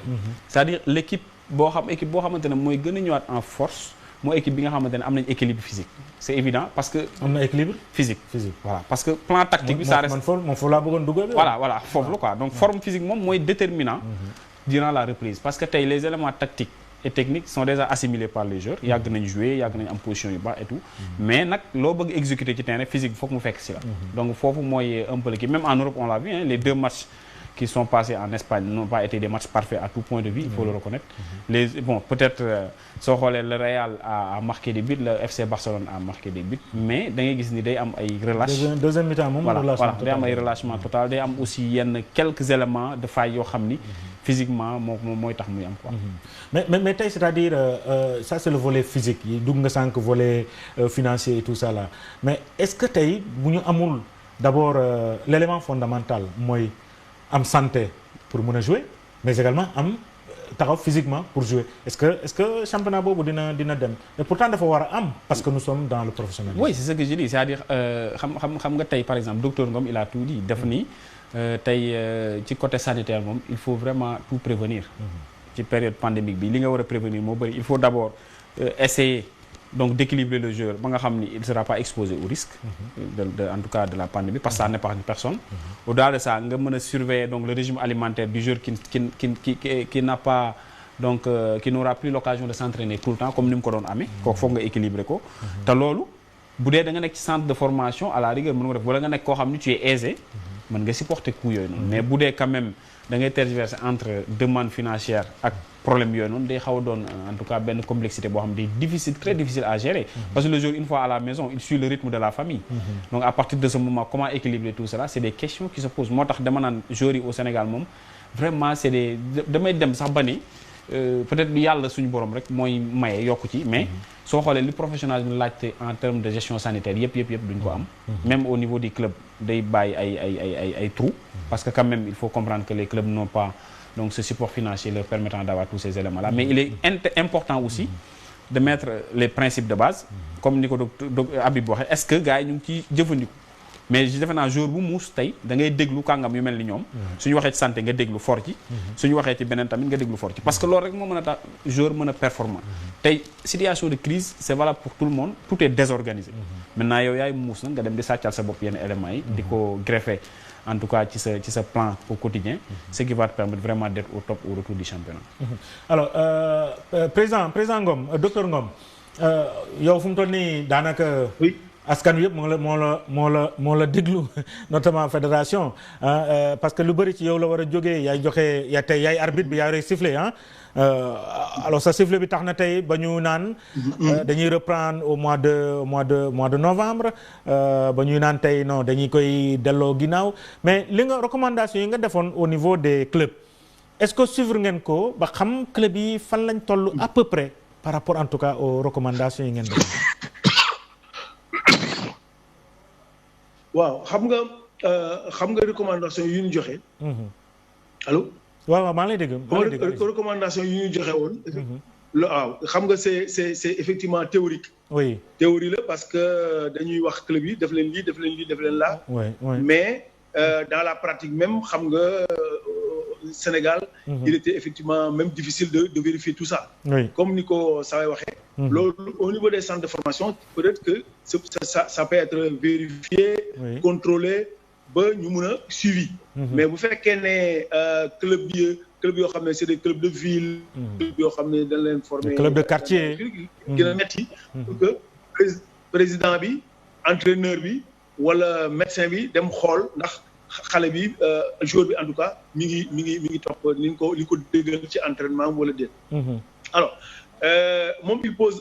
Speaker 2: C'est-à-dire l'équipe boo xamante ne mooy gën a ñëwaat en force mooy équipe bi nga xamante ne am nañ équilibre physique. C'est évident parce que.
Speaker 1: am na équilibre.
Speaker 2: physique voilà parce que plan tactique bi. ça reste
Speaker 1: moom foofu laa bëggoon dugg.
Speaker 2: voilà foofu la quoi donc forme physique moom mooy déterminant. Durant la reprise parce que tey les éléments tactiques et techniques sont déjà assimilés par les joueurs yàgg nañu jouer yàgg nañu am position yu baax et tout mais nag loo bëgg exécuter ci terrain physique bi foog mu fekk si la donc foofu mooy un peu l'équipe même en Europe on l'a vu les 2 matchs qui sont passés en Espagne n'ont pas été des matchs parfaits à tout point de vue il faut le reconnaître peut-être soo xoolee le Real a marqué des buts le FC Barcelone a marqué des buts mais da ngay gis ni day am ay relâche
Speaker 1: deuxième mi-temps moom
Speaker 2: voilà day am ay relâchement total day am aussi yenn quelques éléments de faille yoo xam ni physiquement mooy tax muy am quoi.
Speaker 1: mais tey c'est-à-dire ça c'est le volet physique yi dugg nga sànq volet financier et tout ça là mais est-ce que tey bu ñu amul d'abord l'élément fondamental mooy am santé pour mën a jouer mais également am taxaw physiquement pour jouer est-ce que championnat boobu dina dem et pourtant dafa war a am parce que nous sommes dans le professionnel.
Speaker 2: Oui c'est ce que je dis c'est-à-dire xam nga tey par exemple docteur Ngom il a tout dit def ni tey ci côté sanitaire moom il faut vraiment tout prévenir ci période pandémique bi li nga war a prévenir moo bëri il faut d'abord essayer donc d'équilibrer le joueur ba nga xam ni il sera pas exposé au risque en tout cas de la pandémie parce que ça n'épargne personne au-delà de ça nga mën a surveiller donc le régime alimentaire du joueur qui n'a pas donc qui n'aura plus l'occasion de s'entraîner tout le temps comme ni mu ko doon amee kooku foog nga équilibrer ko te loolu bu dee da nga nekk ci centre de formation à la rigueur mën nga def wala nga nekk koo xam ni tu es aisé mën nga supporter coup yooyu noonu mais bu dee quand même da ngay tergiverser entre demande financière ak problème yooyu noonu day xaw a doon en tout cas benn complexité boo xam ne difficile très difficile à gérer parce que le jour une fois à la maison il suit le rythme de la famille donc à partir de ce moment comment équilibrer tout cela c'est des questions qui se posent moo tax dama naan joueurs yi au Sénégal moom vraiment c'est des damay dem sax ba ni peut-être yàlla suñu borom rek mooy maye yokku ci mais soo xoolee li professionnalisme laajte en termes de gestion sanitaire yëpp duñ ko am même au niveau du club day bàyyi ay trous parce que quand même il faut comprendre que les clubs n'ont pas donc ce support financier leur permettant d'avoir tous ces éléments là mais il est important aussi de mettre les principes de base comme ni ko docteur Habib waxee est-ce que gars yi ñu ngi ciy jëfandiku mais defe naa jour bu muus tey da ngay déglu kàngam yu mel ni ñoom suñu waxee ci santé nga déglu fort ci suñu waxee ci beneen tamit nga déglu fort ci parce que loolu rek moo mën a tax joueur mën a performant tey situation de crise c'est valable pour tout le monde tout est désorganisé maintenant yow yaay muus nag nga dem di sàccal sa bopp yenn éléments yi di ko greffer en tout cas ci sa plan au quotidien ce qui va te permettre vraiment d'être au top au retour du championnat.
Speaker 1: Alors président Ngom docteur Ngom yow fu mu toll nii daanaka.
Speaker 3: oui.
Speaker 1: askan wi yëpp moo la déglu notamment fédération parce que lu bëri ci yow la war a jógee yaay joxe yaay arbitre bi yaay rey sifflet alors sa sifflet bi tax na tey ba ñu naan dañuy reprendre au mois de novembre ba ñuy naan tey non dañuy koy delloo ginnaaw mais li nga recommandation yi nga defoon au niveau des clubs est-ce que suivre ngeen ko ba xam club yi fan lañ toll à peu près par rapport en tout cas aux recommandations yi ngeen defoon.
Speaker 3: waaw xam nga recommandation yu ñu joxe. allo.
Speaker 1: waaw maa ngi lay dégg.
Speaker 3: recommandation yu ñu joxe woon. waaw xam nga c'est effectivement théorique.
Speaker 1: oui
Speaker 3: théorie la parce que dañuy wax club yi def leen lii def leen lii def leen laa.
Speaker 1: oui oui
Speaker 3: mais dans la pratique même xam nga Sénégal. il était effectivement même difficile de vérifier tout ça.
Speaker 1: oui
Speaker 3: comme ni ko Saway waxee. loolu au niveau des centres de formation peut-être que ça peut être vérifié.
Speaker 1: oui.
Speaker 3: contrôlé ba ñu mun a suivi. mais bu fekkee ne club yoo xam ne c'est des clubs de ville. club yoo xam ne dañ leen former.
Speaker 1: club de quartier.
Speaker 3: gën a metti pour que président bi entraîneur bi wala médecin bi dem xool ndax xale bi joueur bi en tout cas mi ngi topp ni ko déggal ci entraînement wala déet. alors moom il pose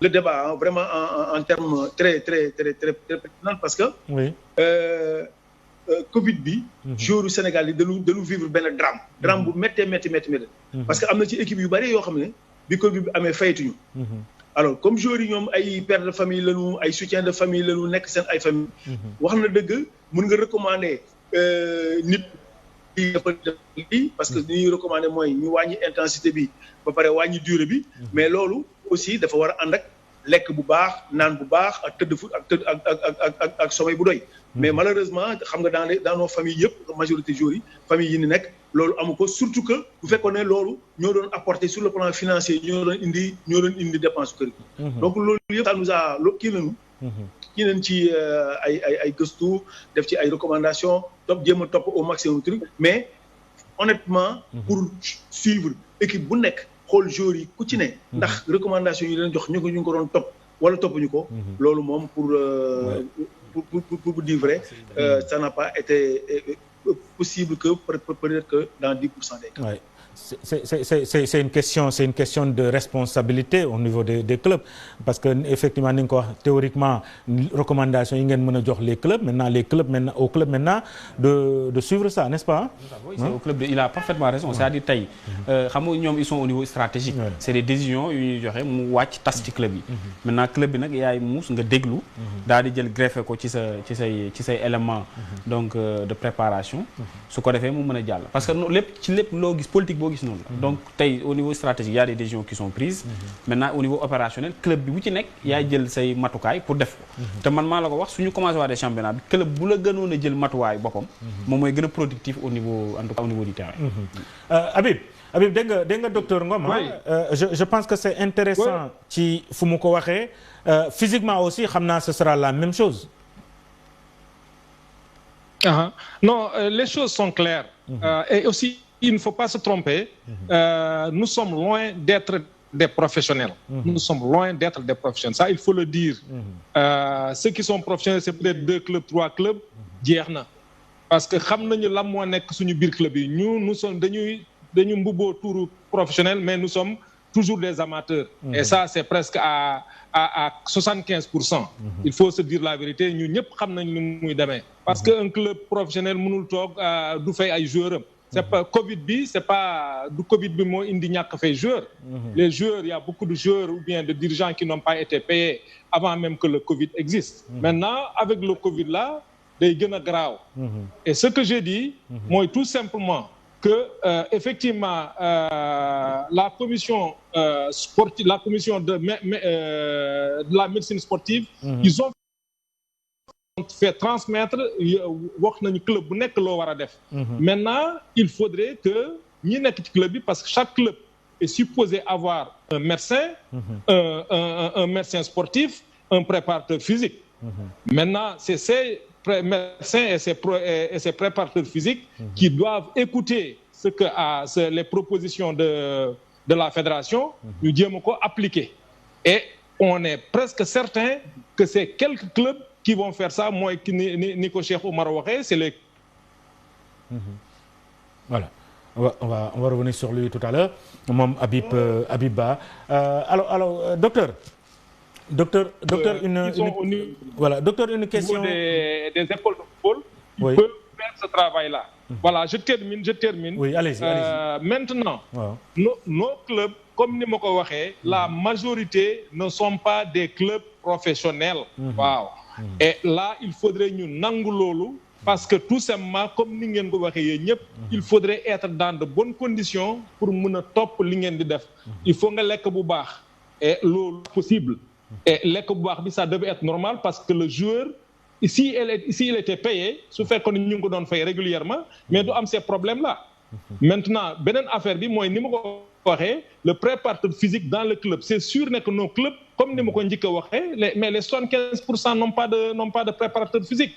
Speaker 3: le débat vraiment en termes très pertinent parce que.
Speaker 1: oui.
Speaker 3: Covid bi. joueur du Sénégal yi dañu vivre benn drame bu métti. parce que am na ci équipe yu bari yoo xam ne bi Covid bi amee faytuñu. alors comme joueurs yi ñoom ay pères de famille lañu ay soutien de famille lañu nekk seen ay famille. wax na dëgg mën nga recommander nit di dafa lii parce que li ñuy recommander mooy ñu wàññi intensité bi ba pare wàññi durée bi. mais loolu aussi dafa war a ànd ak lekk bu baax naan bu baax ak ak sommeil bu doy. mais malheureusement xam nga dans nos familles yëpp majorité joueurs yi famille yi ni nekk loolu amu ko surtout que bu fekkoon ne loolu ñoo doon apporter sur le plan financier ñoo doon indi dépense kër gi. donc loolu yëpp ça nous a kii nañ ci ay gëstu def ci ay recommandations jéem a topp au maximum truc mais honnêtement. pour suivre équipe bu nekk xool joueurs yi ku ci ne. ndax recommandation yi leen jox ñu ngi ko doon topp wala toppuñu ko. loolu moom pour dire vrai, ça n'a pas été possible que peut-être que dans 10% des cas.
Speaker 1: Ouais. C'est une question de responsabilité au niveau des clubs parce que effectivement ni nga ko wax théoriquement recommandation yi ngeen mën a jox les clubs maintenant au club maintenant de suivre ça n'est-ce pas?
Speaker 2: Oui, c'est au club il a parfaitement raison. C'est-à-dire tey xam nga ñoom ils sont au niveau stratégique. C'est des décisions yu ñuy joxe mu wàcc tas ci club yi. Maintenant club bi nag yaay muus nga déglu. daal di jël greffé ko ci say éléments donc de préparation. su ko defee mu mën a jàll parce que lépp loo gis politique boo gis noonu la. donc tey au niveau stratégique y a des décisions qui sont prises. maintenant au niveau opérationnel club bi bu ci nekk yaay jël say matukaay pour def ko. te man maa la ko wax suñu commencé waa des championnats bi club bu la gënoon a jël matuwaay boppam. moom mooy gën a productif au niveau en tout cas au niveau du terrain.
Speaker 1: Habib dégg nga docteur Ngom. je pense que c'est intéressant ci fu mu ko waxee physiquement aussi xam naa ce sera la même chose.
Speaker 4: Non, les choses sont claires. Et aussi, il ne faut pas se tromper. Nous sommes loin d'être des professionnels. Nous sommes loin d'être des professionnels. Ça, il faut le dire. Ceux qui sont professionnels, c'est peut-être 2 clubs, 3 clubs. jeex na parce que xam nañu lan moo nekk suñu biir club yi nous sommes dañu mbubboo turu professionnel mais nous sommes toujours des amateurs. Et ça, c'est presque à 75%. Il faut se dire la vérité ñun ñëpp xam nañ nu muy demee. parce que un club professionnel mënul toog du fay ay joueurs am. c'est pas Covid bi c'est pas du Covid bi moo indi ñàkk fay joueurs. Les joueurs, il y a beaucoup de joueurs ou bien de dirigeants qui n'ont pas été payés avant même que le Covid existe. Maintenant, avec le Covid là, day gën a graaw. Et ce que j'ai dit, mooy tout simplement que effectivement la commission sportive, la commission de la médecine sportive, ils ont fait transmettre wax nañu club bu nekk loo war a def. Maintenant il faudrait que ñi nekk ci club bi parce que chaque club est supposé avoir un médecin, un médecin sportif, un préparateur physique. Maintenant c'est ces médecins et ces préparateurs physiques qui doivent écouter les propositions de la fédération, ñu jéem ko appliquer. Et on est presque certain que c'est quelques clubs qui vont faire ça. Moi, ni ko Cheikh Oumar waxee, c'est les...
Speaker 1: Voilà. On va revenir sur lui tout à l'heure. Moom Habib Ba. Alors docteur, une question.
Speaker 4: Des écoles de football,
Speaker 1: oui.
Speaker 4: Ils peuvent faire ce travail-là. Voilà, je termine.
Speaker 1: Oui, allez-y.
Speaker 4: Maintenant,
Speaker 1: wow.
Speaker 4: nos clubs, comme ni ma ko waxee, la majorité ne sont pas des clubs professionnels. Waaw. Et là, il faudrait ñu nangu loolu parce que tout simplement comme ni ngeen ko waxee yéen ñëpp, il faudrait être dans de bonnes conditions pour mën a topp li ngeen di def. Il faut nga lekk bu baax et loolu possible. Et lekk bu baax bi ça devait être normal parce que le joueur ici il était payé su fekkoon ñu ngi ko doon fay régulièrement mais du am ces problèmes là. Maintenant beneen affaire bi mooy ni ma ko waxee le préparateur physique dans le club c'est sûr que nos clubs comme ni ma ko njëkk a waxee mais les 75% n'ont pas de préparateur physique.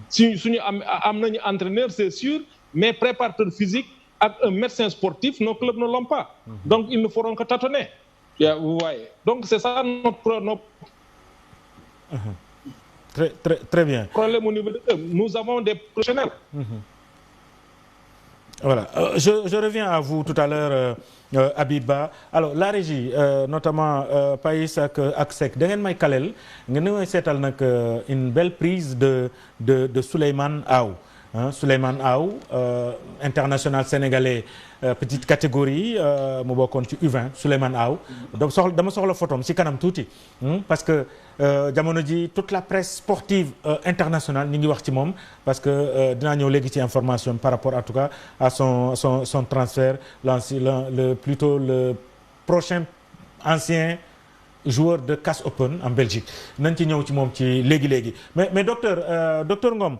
Speaker 4: suñu am nañu entraîneur c'est sûr mais préparateur physique ak un médecin sportif nos clubs ne l'ont pas. Donc ils ne feront que tâtonner. Vous voyez. Donc c'est ça notre
Speaker 1: Très bien.
Speaker 4: Problème au niveau de nous avons des professionnels.
Speaker 1: Voilà. Je reviens à vous tout à l'heure Habib Ba. Alors la régie notamment Païs ak Seck da ngeen may kaleel ngeen may seetal nag une belle prise de Souleymane Aw. Souleymane Aw international sénégalais petite catégorie mu bokkoon ci U20 Souleymane Aw dama soxla photom ci kanam tuuti parce que jamono ji toute la presse sportive internationale ñi ngi wax ci moom parce que dinaa ñëw léegi ci information par rapport en tout cas à son transfert plutôt le prochain ancien joueur de Casse Open en Belgique nañ ci ñëw ci moom ci léegi mais docteur Ngom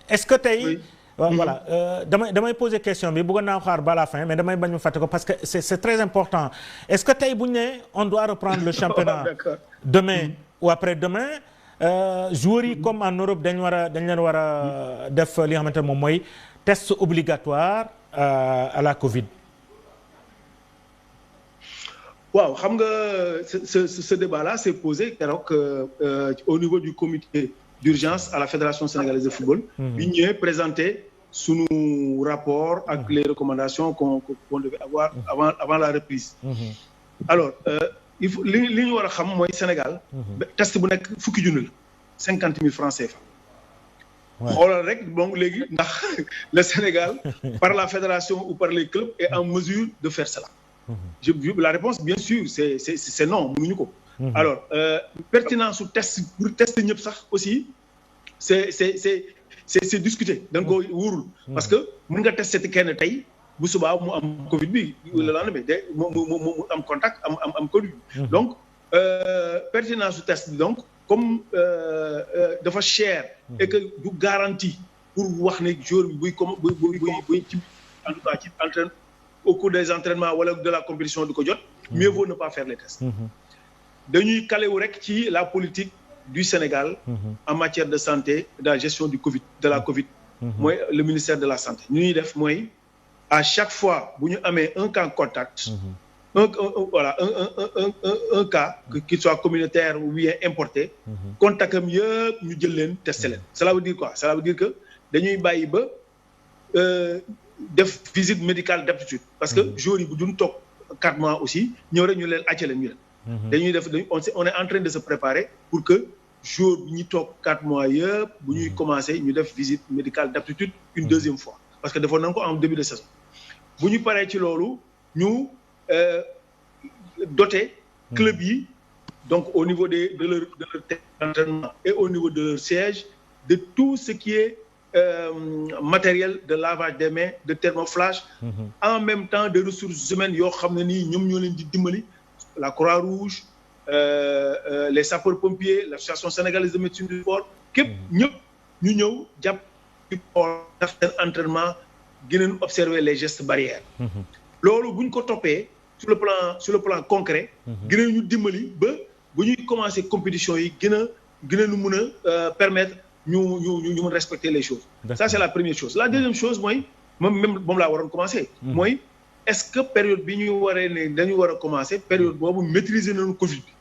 Speaker 1: est-ce que tey oui. Voilà damay poser question bi bëggoon naa xaar ba la fin mais damay bañ mu fàtte ko parce que c'est très important est-ce que tey bu ñu ne on doit reprendre le championnat demain ou après-demain joueurs yi comme en Europe dañ leen war a def li nga xamante ne moom mooy test obligatoire à la Covid.
Speaker 3: waaw xam nga ce débat-là s'est posé keroog au niveau du comité d'urgence à la Fédération sénégalaise de football. bi ñëwee présenter sunu rapport ak les recommandations qu'on devait avoir avant la reprise. Alors il faut li ñu war a xam mooy Sénégal. test bu nekk fukki junni la 50 000 francs CFA. xoolal rek donc léegi ndax le Sénégal par la fédération ou par les clubs est en mesure de faire cela. La réponse bien sûr c'est non mënuñu ko. Alors pertinence su test pour tester ñëpp sax aussi c'est discuté da nga ko wóorul parce que mën nga tester kenn tey bu subaa mu am Covid bi le lendemain mu am contact am Covid bi donc pertinence su test bi donc comme dafa cher et que du garantie pour wax ne jour bi buy ci en tout cas ci entraîne au cours des entraînements wala de la compétition du ko jot mieux vaut ne pas faire les tests. Dañuy kalewu rek ci la politique du Sénégal en matière de santé de la gestion du Covid de la Covid mooy le ministère de la santé ñu ñuy def mooy à chaque fois bu ñu amee un cas contact un cas qu'il soit communautaire ou bien importé contact am yëpp ñu jël leen testé leen cela veut dire quoi cela veut dire que dañuy bàyyi ba def visite médicale d'aptitude parce que jour yi bu duñ toog 4 mois aussi ñëw rek ñu leen acca leen ñu leen dañuy def on est en train de se préparer pour que jour bi ñu toog 4 mois yëpp bu ñuy commencer ñu def visite médicale d'aptitude une deuxième fois parce que defoon nañ ko en début de saison bu ñu paree ci loolu ñu doter club yi donc au niveau de leur entraînement et au niveau de leur siège de tout ce qui est matériel de lavage des mains de thermoflage en même temps de ressources humaines yoo xam ne nii ñoom ñoo leen di dimbali la Croix-Rouge les sapeurs-pompiers l'association sénégalaise de médecine du sport képp ñëpp ñu ñëw jàpp ci def seen entraînement gën a observer les gestes barrières. loolu bu ñu ko toppee sur le plan concret. gën a ñu dimbali ba bu ñuy commencer compétition yi gën a nu mun a permettre ñu mun respecter les choses. Ça c'est la première chose. La deuxième chose mooy moom laa waroon commencer. mooy est-ce que période bi ñu waree ne dañu war a commencer période boobu maîtriser nañu Covid bi.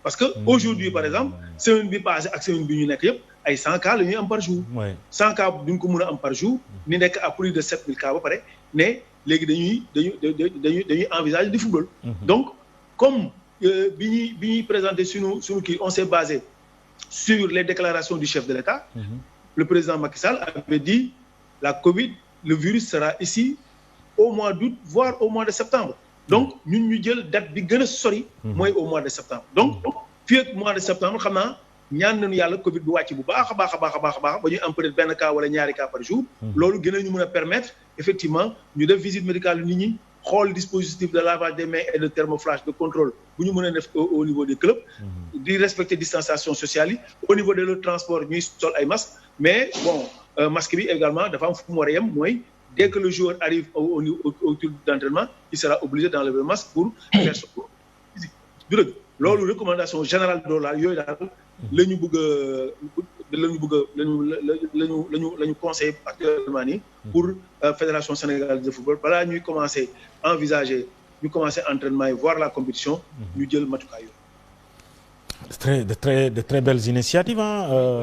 Speaker 3: parce que aujourd'hui par exemple semaine bi passée ak semaine bi ñu nekk yëpp ay 100 cas la ñuy am par jour. 100 cas duñ ko mën a am par jour. ni nekk à plus de 7000 cas ba pare ne léegi dañuy envisager du football. donc comme bi ñuy présenter suñu kii on s'est basé sur les déclarations du chef de l'État. Le président Macky Sall avait dit la Covid le virus sera ici au mois d'août voire au mois de septembre. donc ñun ñu jël date bi gën a sori. mooy au mois de septembre. donc fii ak mois de septembre xam naa ñaan nañu yàlla Covid bi wàcc bu baax a baax ba ñuy am peut-être benn cas wala ñaari cas par jour. loolu gën a ñu mën a permettre effectivement ñu def visite médicale nit ñi xool dispositif de lavage des mains et de thermoflash de contrôle bu ñu mën a def au niveau des clubs. di respecter distanciation sociale yi au niveau de le transport ñuy sol ay masques mais bon masque bi également dafa am fu mu war a yem mooy. Dès que le joueur arrive au tour d'entraînement, il sera obligé d'enlever le masque pour faire son cours physique. du dëgg loolu recommandation générale de la yooyu daal la ñu bëgg a conseillé actuellement nii pour fédération sénégalaise de football balaa ñuy commencer envisager ñu commencer entraînement yi voir la compétition ñu jël matukaay yooyu.
Speaker 1: De très belles initiatives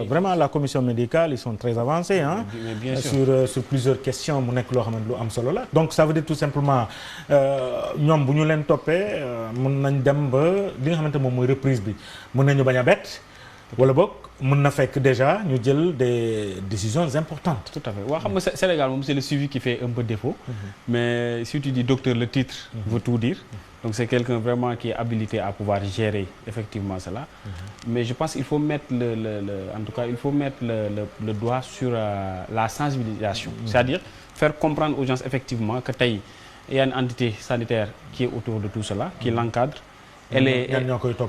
Speaker 1: vraiment la commission médicale ils sont très avancés sur plusieurs questions mu nekk loo xamante lu am solo la donc ça veut dire tout simplement ñoom bu ñu leen toppee mën nañ dem ba li nga xamante moom mooy reprise bi mën nañu bañ a bett wala boog mën na fekk déjà ñu jël des décisions importantes.
Speaker 2: Tout à fait waaw xam nga Sénégal moom c'est le suivi qui fait un peu défaut. Mais si tu dis docteur le titre veut tout dire. Donc c'est quelqu'un vraiment qui est habilité à pouvoir gérer effectivement cela. Mais je pense qu'il faut mettre le doigt sur la sensibilisation. C'est-à-dire faire comprendre aux gens effectivement que tey il y a une entité sanitaire qui est autour de tout cela, qui l'encadre.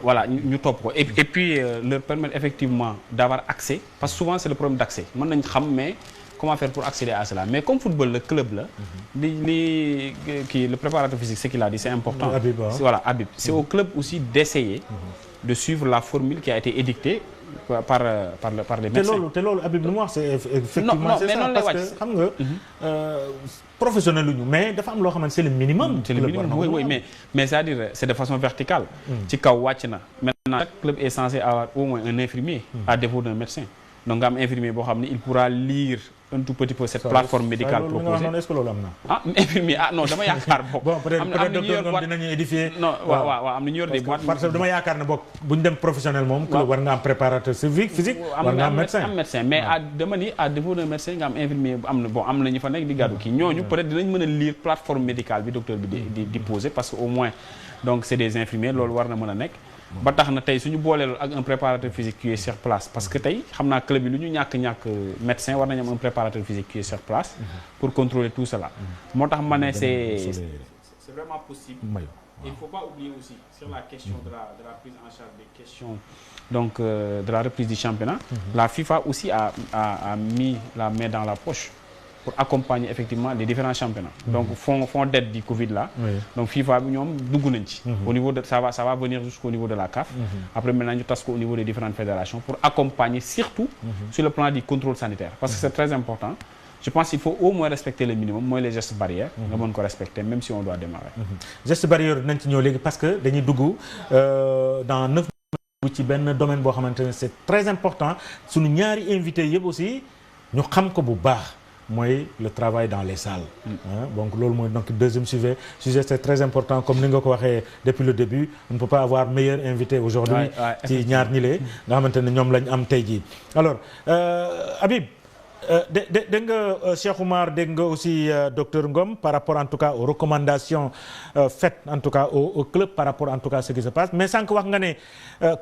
Speaker 2: Voilà ñu topp ko et puis leur permettre effectivement d'avoir accès parce que souvent c'est le problème d'accès mën nañ xam mais comment faire pour accéder à cela mais comme football le club la le préparateur physique ce qu'il a dit c'est important. Voilà Habib c'est au club aussi d'essayer de suivre la formule qui a été édictée par les médecins.
Speaker 1: te loolu Habib lu mu wax c'est effectivement c'est ça parce que xam nga professionnel lu ñu mais dafa am loo xamante c'est le minimum.
Speaker 2: C'est le minimum oui mais c'est-à-dire c'est de façon verticale. ci kaw wàcc na maintenant chaque club est censé avoir au moins un infirmier à défaut d'un médecin donc nga am infirmier boo xam ne il pourra lire un tout petit peu cette plateforme médicale proposée.
Speaker 1: Est-ce que loolu am na.
Speaker 2: Infirmier non dama yaakaar bokk.
Speaker 1: Bon peut-être docteur moom dinañu édifier.
Speaker 2: Non waaw am na ñu yor des boîtes.
Speaker 1: parce que dama yaakaar ne bokk bu ñu dem professionnel moom. club war nga am préparateur physique. war nga am médecin
Speaker 2: mais dama ni à défaut d'un médecin nga am infirmier am na ñu fa nekk di gàddu kii ñooñu peut-être dinañ mën a lire plateforme médicale bi docteur bi di poser parce que au moins donc c'est des infirmiers loolu war na mën a nekk. ba tax na tey suñu booleelu ak un préparateur physique qui est sur place parce que tey xam naa club yi lu ñu ñàkk médecin war nañu am un préparateur physique qui est sur place pour contrôler tout cela moo tax ma ne c'est vraiment possible. Il ne faut pas oublier aussi sur la question de la prise en charge des questions donc de la reprise du championnat. La FIFA aussi a mis la main dans la poche pour accompagner effectivement les différents championnats. Donc fond d'aide du Covid là. Donc FIFA bi ñoom dugg nañ ci. Au niveau de ça va venir jusqu'au niveau de la CAF. Après maintenant ñu tas ko au niveau des différentes fédérations pour accompagner surtout sur le plan du contrôle sanitaire parce que c'est très important. Je pense qu'il faut au moins respecter le minimum mooy les gestes barrières. nga mën ko respecter même si on doit démarrer.
Speaker 1: Gestes barrières dinañ ci ñëw léegi parce que dañuy dugg dans 9 minutes ci benn domaine boo xamante ne c'est très important suñu ñaari invités yëpp aussi ñu xam ko bu baax. mooy le travail dans les salles. Donc loolu mooy donc deuxième sujet c'est très important comme ni nga ko waxee depuis le début on ne peut pas avoir meilleur invité aujourd'hui ci ñaar ñi lee nga xamante ne ñoom lañ am tey jii alors Habib dégg nga Cheikh Oumar dégg nga aussi docteur Ngom par rapport en tout cas aux recommandations faites en tout cas au club par rapport en tout cas à ce qui se passe mais sànq wax nga ne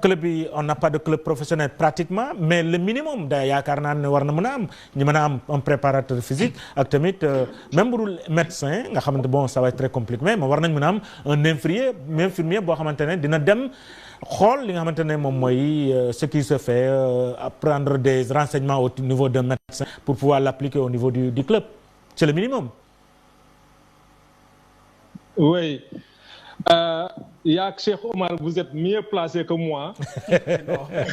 Speaker 1: club yi on n'a pas de club professionnel pratiquement mais le minimum da yaakaar naa ne war na mën a am ñu mën a am un préparateur physique ak tamit même bu dul médecin nga xamante bon ça va être très compliqué mais war nañ mën a am un infirmier boo xamante ne dina dem xool li nga xamante ne moom mooy ce qui se fait prendre des renseignements au niveau d'un médecin pour pouvoir l'appliquer au niveau du club. C'est le minimum.
Speaker 4: Oui. Yak Cheikh Omar, vous êtes mieux placé que moi.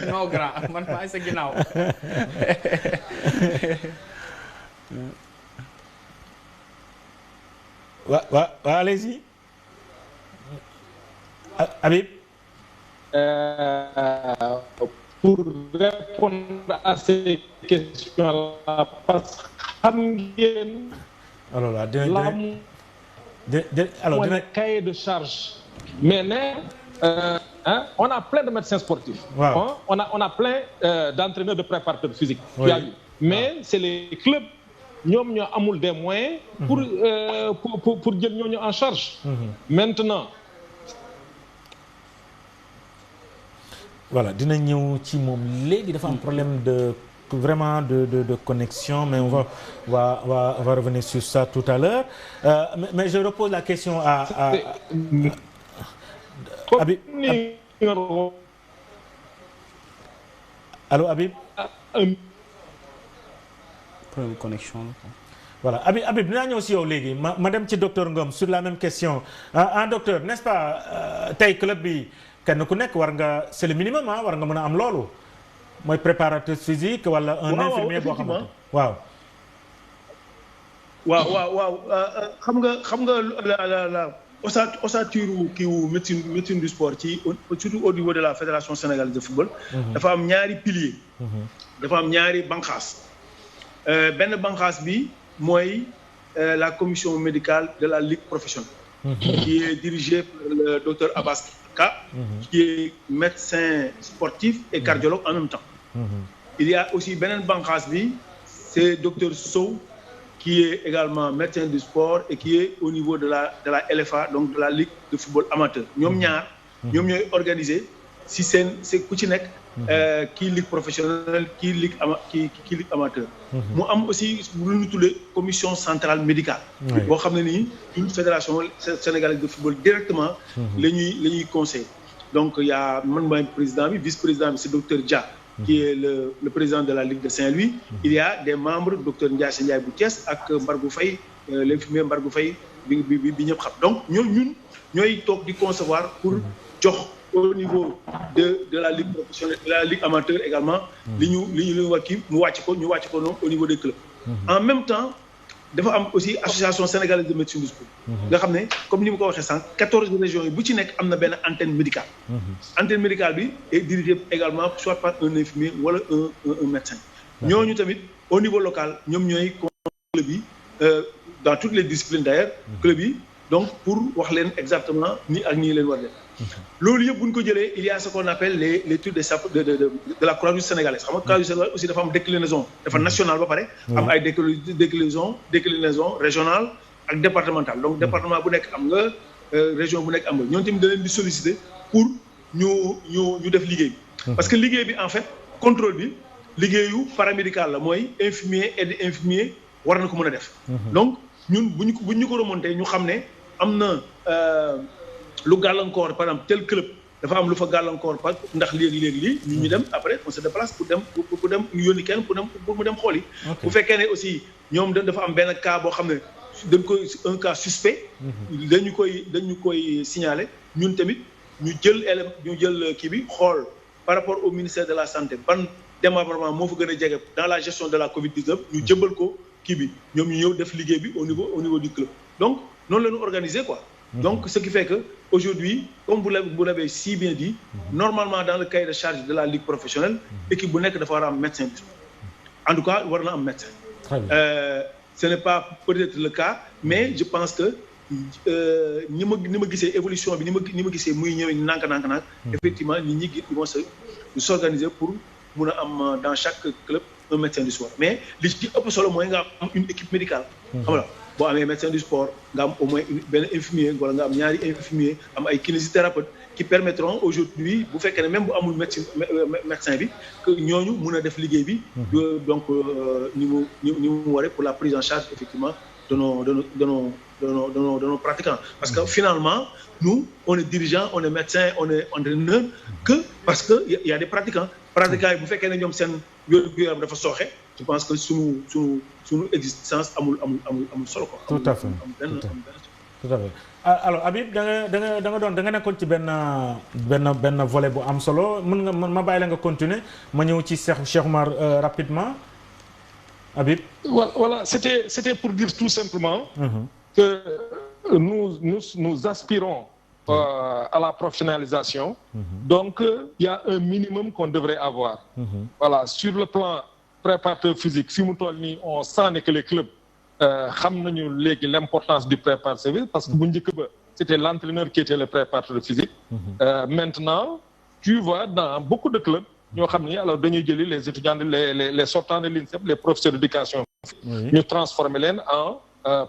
Speaker 2: non grand man maa sa ginnaaw.
Speaker 1: Allez-y. Habib.
Speaker 4: Pour répondre à ces questions-là, parce que xam ngeen.
Speaker 1: alors là
Speaker 4: alors cahier de charge. Mais on a plein de médecins sportifs.
Speaker 1: Wow.
Speaker 4: On a plein d'entraîneurs de préparateurs physiques.
Speaker 1: Oui.
Speaker 4: Mais c'est les clubs ñoom ñoo amul des moyens pour jël ñooñu en charge. Maintenant.
Speaker 1: Voilà dina ñëw ci moom léegi dafa am problème de connexion, mais on va revenir sur ça tout à l'heure. Mais je repose la question à Habib. Allô Habib.
Speaker 2: Problème de connexion.
Speaker 1: Voilà Habib dinaa ñëw si yow léegi ma dem ci docteur Ngom sur la même question docteur n'est-ce pas tey club bi kenn ku nekk war nga c'est le minimum war nga mën a am loolu mooy préparateur physique wala un infirmier boo xamante waaw
Speaker 3: xam nga la ossature kiiwu médecine du sport ci surtout au niveau de la fédération sénégalaise de football dafa am ñaari pilier dafa am ñaari banqaas benn banqaas bi mooy la commission médicale de la ligue professionnelle qui est dirigée par le docteur Abbas Ka, qui est médecin sportif et cardiologue en même temps. Il y a aussi Benen Bankhasbi, c'est Dr Sow, qui est également médecin du sport et qui est au niveau de la LFA, donc de la Ligue de football amateur. Ñoom ñaar ñoom ñooy organisé si c'est ku ci nekk kii ligue professionnelle kii ligue amateur. mu am aussi lu ñu tuddee commission centrale médicale. boo xam ne nii une fédération sénégalaise de football directement. la ñuy conseiller. donc il y a man maay président bi vice-président bi c'est docteur Dia. qui est le président de la Ligue de Saint-Louis. Il y a des membres docteur Ndiaye bu Thiès ak Mbargou Faye l'infirmier Mbargou Faye bi ñëpp xam donc ñun ñooy toog di concevoir pour jox. Au niveau de la ligue professionnelle de la ligue amateur également li ñu war kii ñu wàcc ko noonu au niveau des clubs en même temps dafa am aussi association sénégalaise de médecine du sport nga xam ne comme ni ma ko waxee sànq 14 régions yi bu ci nekk am na benn antenne médicale antenne médicale bi est dirigée également soit par un infirmier wala un médecin ñooñu tamit au niveau local ñoom ñooy club yi dans toutes les disciplines d'ailleurs club yi donc pour wax leen exactement nii ak nii leen war def loolu yëpp bu ñu ko jëlee il y a ce qu'on appelle les trucs de la Croix-Rouge sénégalaise xam nga Croix-Rouge sénégalaise aussi dafa am déclinaison dafa nationale ba pare am ay déclinaison régionale ak départementale donc département bu nekk am nga région bu nekk am nga ñoom tamit da leen di solliciter pour ñu def liggéey bi parce que liggéey bi en fait contrôle bi liggéeyu paramédical la mooy infirmier aide infirmier war na ko mën a def donc ñun bu ñu ko remonté ñu xam ne am na lu gàllankoor par exemple tel club dafa am lu fa gàllankoor par ndax léegi ñu dem après on se déplace pour dem ñu yónni kenn pour mu dem xool yi bu fekkee ne aussi ñoom dafa am benn cas boo xam ne dañ koy un cas suspect dañu koy signaler ñun tamit ñu jël kii bi xool par rapport au ministère de la santé ban démembrement moo fa gën a jege dans la gestion de la Covid-19 ñu jëbal ko kii bi ñoom ñu ñëw def liggéey bi au niveau du club donc noonu la ñu organiser quoi donc ce qui fait que aujourd'hui comme vous l'avez si bien dit normalement dans le cahier de charge de la ligue professionnelle équipe bu nekk dafa war a am médecin du sport en tout cas war na am médecin ce n'est pas peut-être le cas mais je pense que ni ma gisee évolution bi ni ma gisee muy ñëwee nànk effectivement nit ñi vont s'organiser pour mun a am dans chaque club un médecin du sport mais li ci ëpp solo mooy nga am une équipe médicale xam nga boo amee médecin du sport nga am au moins benn infirmier wala nga am ñaari infirmier am ay kinésithérapeutes qui permettront aujourd'hui bu fekkee ne même bu amul médecin bi que ñooñu mun a def liggéey bi donc ni mu waree pour la prise en charge effectivement de de nos pratiquants. Parce que finalement, nous, on est dirigeants, on est médecins, on est entraîneurs, parce qu'il y a des pratiquants. Pratiquants, vous faites qu'ils ont une façon. Je pense que sous existence, amul solo.
Speaker 1: Tout à fait. Tout à fait. Alors Habib da nga nekkoon ci benn volet bu am solo mën nga ma bàyyi la nga continuer ma ñëw ci Cheikh Oumar rapidement Habib.
Speaker 4: Voilà, c'était pour dire tout simplement que nous aspirons à la professionnalisation. Donc il y a un minimum qu'on devrait avoir. Voilà, sur le plan préparateur physique, si mu toll nii on sent que les clubs xam nañu léegi l'importance du préparateur physique parce que bu njëkk ba c'était l'entraîneur qui était le préparateur physique. Maintenant tu vois dans beaucoup de clubs ñoo xam ni alors dañuy jëli les étudiants les sortants de l'INSEP, les professeurs d'éducation ñu transformer leen en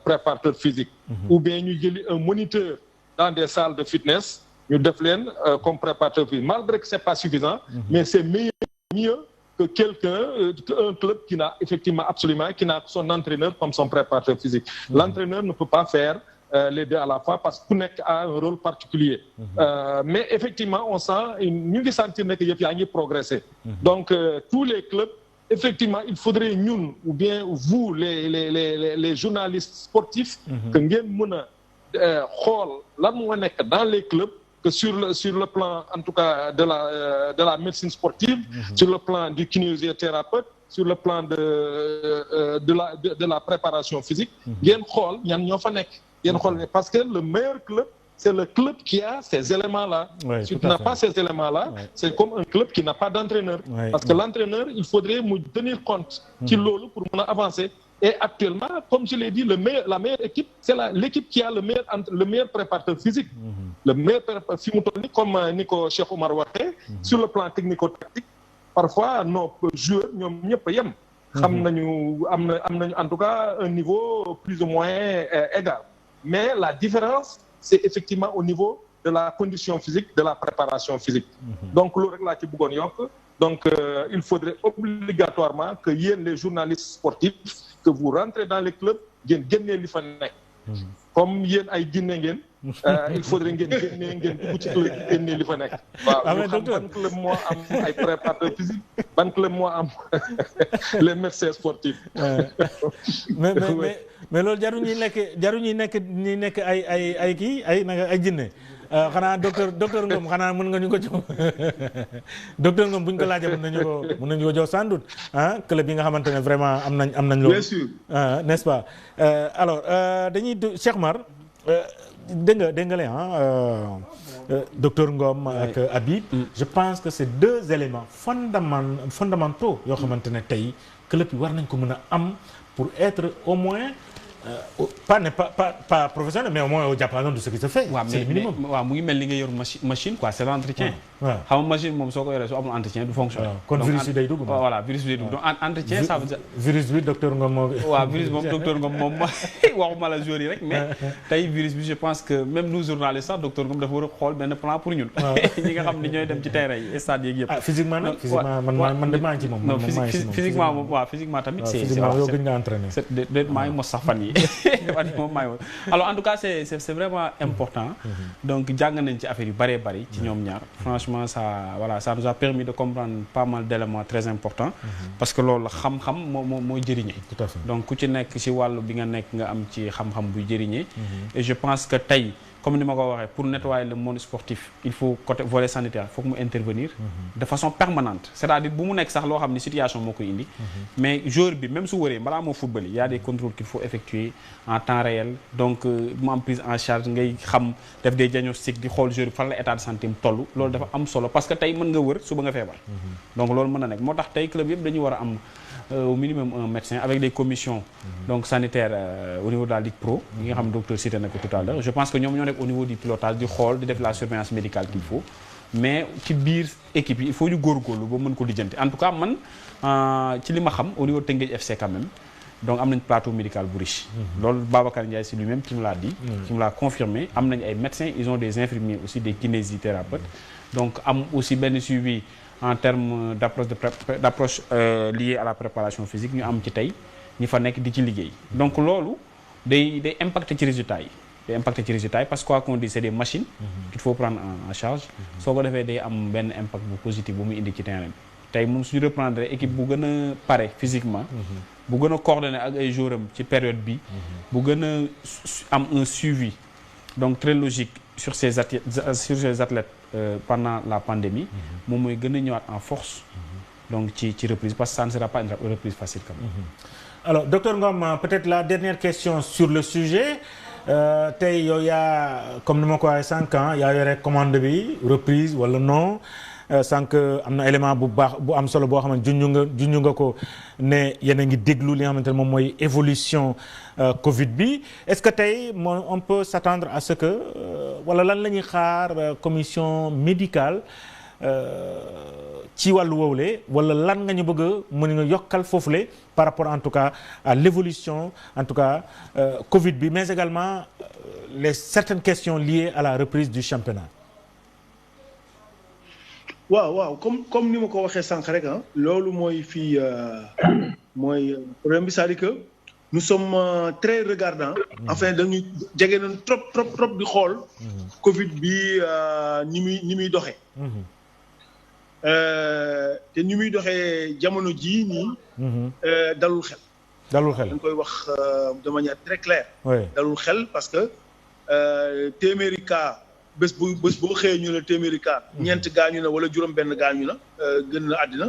Speaker 4: préparateur physique. Ou bien ñu jëli un moniteur dans des salles de fitness ñu def leen comme préparateur physique, malgré que c'est pas suffisant, mais c'est mieux que un club qui n'a effectivement absolument, qui n'a son entraîneur comme son préparateur physique. L'entraîneur ne peut pas faire les deux à la fois parce que tout a un rôle particulier. Mais effectivement, on sent, ñu ngi sentir que yëpp yaa ngi progresser. Donc tous les clubs, effectivement, il faudrait ñun ou bien vous les journalistes sportifs que ngeen mën a xool lan moo nekk dans les clubs, que sur le plan, en tout cas, de la médecine sportive, sur le plan du kinésithérapeute, sur le plan de la préparation physique, parce que le meilleur club, c'est le club qui a ces éléments-là.
Speaker 1: Oui,
Speaker 4: si tu n'as pas ces éléments-là, c'est comme un club qui n'a pas d'entraîneur. Parce que l'entraîneur, il faudrait tenir compte qu'il l'a pour avancer. Et actuellement, comme je l'ai dit, la meilleure équipe, c'est l'équipe qui a le meilleur préparateur physique. Le meilleur préparateur, comme Nico Cheikh Oumar waxee, sur le plan technico-tactique, parfois nos joueurs ñoom ñëpp a yem. xam nañu am nañu en tout cas un niveau plus ou moins égal. Mais la différence, c'est effectivement au niveau de la condition physique, de la préparation physique. Donc loolu rek laa ci bëggoon yokk. Donc il faudrait obligatoirement que yéen les journalistes sportifs, que vous rentrez dans les clubs, ngeen génnee li fa nekk. Comme yéen ay jinne ngeen, il faudrait ngeen dugg ci club génnee li fa nekk. waaw ñu xam ban club moo am ay préparateurs physiques, ban club moo am les médecins sportifs.
Speaker 1: mais loolu jaru ñuy nekk ay jinne. xanaa docteur Ngom xanaa mën nga ñu ko jox docteur Ngom bu ñu ko laajee mën nañu ko jox sans doute club yi nga xamante ne vraiment am nañ loolu.
Speaker 3: Bien sûr.
Speaker 1: N'est-ce pas alors dañuy Cheikh Oumar dégg nga leen docteur Ngom ak Habib. Je pense que c'est deux éléments fondamentaux yoo xamante ne tey club yi war nañ ko mën a am pour être au moins. Pas professionnel, mais au moins au diapason de ce qui se fait. C'est le minimum.
Speaker 2: waaw mu ngi mel ni nga yor machine quoi, c'est l'entretien. xam nga machine moom soo ko yoree soo amul entretien du fonctionner.
Speaker 1: kon virus bi day dugg.
Speaker 2: voilà virus bi day dugg donc entretien ça veut dire.
Speaker 1: virus bi docteur Ngom moo.
Speaker 2: waaw virus moom docteur Ngom moom waxuma la joueur yi rek mais tey virus bi je pense que même nous journalistes sax docteur Ngom dafa war a xool benn plan pour ñun. ñi nga xam ni ñooy dem ci terrain yi stade yeeg yëpp.
Speaker 1: Physiquement nag man de maa ngi ci moom.
Speaker 2: non physiquement moom waaw physiquement tamit.
Speaker 1: physiquement yow gën nga entraîné.
Speaker 2: maa ngi mos sax fan yi alors en tout cas c'est vraiment important. Donc jàng nañ ci affaire yu bëree bëri ci ñoom ñaar. Franchement ça nous a permis de comprendre pas mal d'éléments très importants. Parce que loolu xam-xam mooy jëriñee.
Speaker 1: Tout à fait.
Speaker 2: Donc ku ci nekk ci wàllu bi nga nekk nga am ci xam-xam buy jëriñee. Et je pense que tey comme ni ma ko waxee pour nettoyer le monde sportif il faut côté volet sanitaire faut que mu intervenir de façon permanente, c'est-à-dire bu mu nekk sax loo xam ni situation moo koy indi. Mais joueur bi même su wëree balaa moo football il y a des contrôles qu'il faut effectuer en temps réel, donc mu am prise en charge ngay xam def des diagnostics di xool joueur bi fan la état de santé mu toll. Loolu dafa am solo parce que tey mën nga wër suba nga feebar. Donc loolu mën na nekk moo tax tey club yëpp dañu war a am au minimum un médecin avec des commissions donc sanitaires au niveau de la Ligue Pro yi nga xam docteur cité na ko tout à l'heure. Je pense que ñoom ñoo nekk au niveau du pilotage di xool di def la surveillance médicale qu'il faut, mais ci biir équipe yi il faut ñu góorgóorlu ba mën ko lijjanti. En tout cas man ci li ma xam au niveau de Teungueth FC quand même donc am nañ plateau médical bu riche. Loolu Babacar Ndiaye c'est lui-même qui me l'a dit, qui me l'a confirmé. Am nañ ay médecins, ils ont des infirmiers aussi, des kinésithérapeutes, donc am aussi benn suivi en termes d'approche liée à la préparation physique ñu am ci tey ñi fa nekk di ci liggéey. Donc loolu day impacter ci résultats yi. day impacter ci résultats yi parce que quoi qu'on dit c'est des machines. qu'il faut prendre en charge. soo ko defee day am benn impact bu positif bu muy indi ci terrain bi. tey moom suñu reprendre équipe bu gën a pare physiquement. bu gën a coordonné ak ay joueurs am ci période bi. bu gën a am un suivi donc très logique sur ces athlètes pendant la pandémie. moom mooy gën a ñëwaat en force. donc ci reprise parce que ça ne sera pas une reprise facile quand même.
Speaker 1: Alors docteur Ngom peut-être la dernière question sur le sujet tey yow yaa comme ni ma ko waxee sànq yaa yore commande bi reprise wala non sànq am na élément bu baax bu am solo boo xam ne junj nga ko ne yéen a ngi déglu li nga xamante ne moom mooy évolution Covid bi est-ce que tey on peut s'attendre à ce que wala lan la ñuy xaar commission médicale ci wàllu woowule wala lan nga ñu bëgg a mën nga yokkal foofule par rapport en tout cas à l'évolution en tout cas Covid bi mais également certaines questions liées à la reprise du championnat.
Speaker 3: waaw comme ni ma ko waxee sànq rek loolu mooy fii mooy problème bi c'est-à-dire que nous sommes très regardants. enfin dañuy jege nañ trop di xool. Covid bi ni muy doxee. te ni muy doxee jamono jii nii. dalul xel. dañ koy wax de manière très claire. dalul xel parce que téeméeri cas bés boo xëyee ñu ne téeméeri cas. ñeent gaañu na wala juróom-benn gaañu na gën na àddina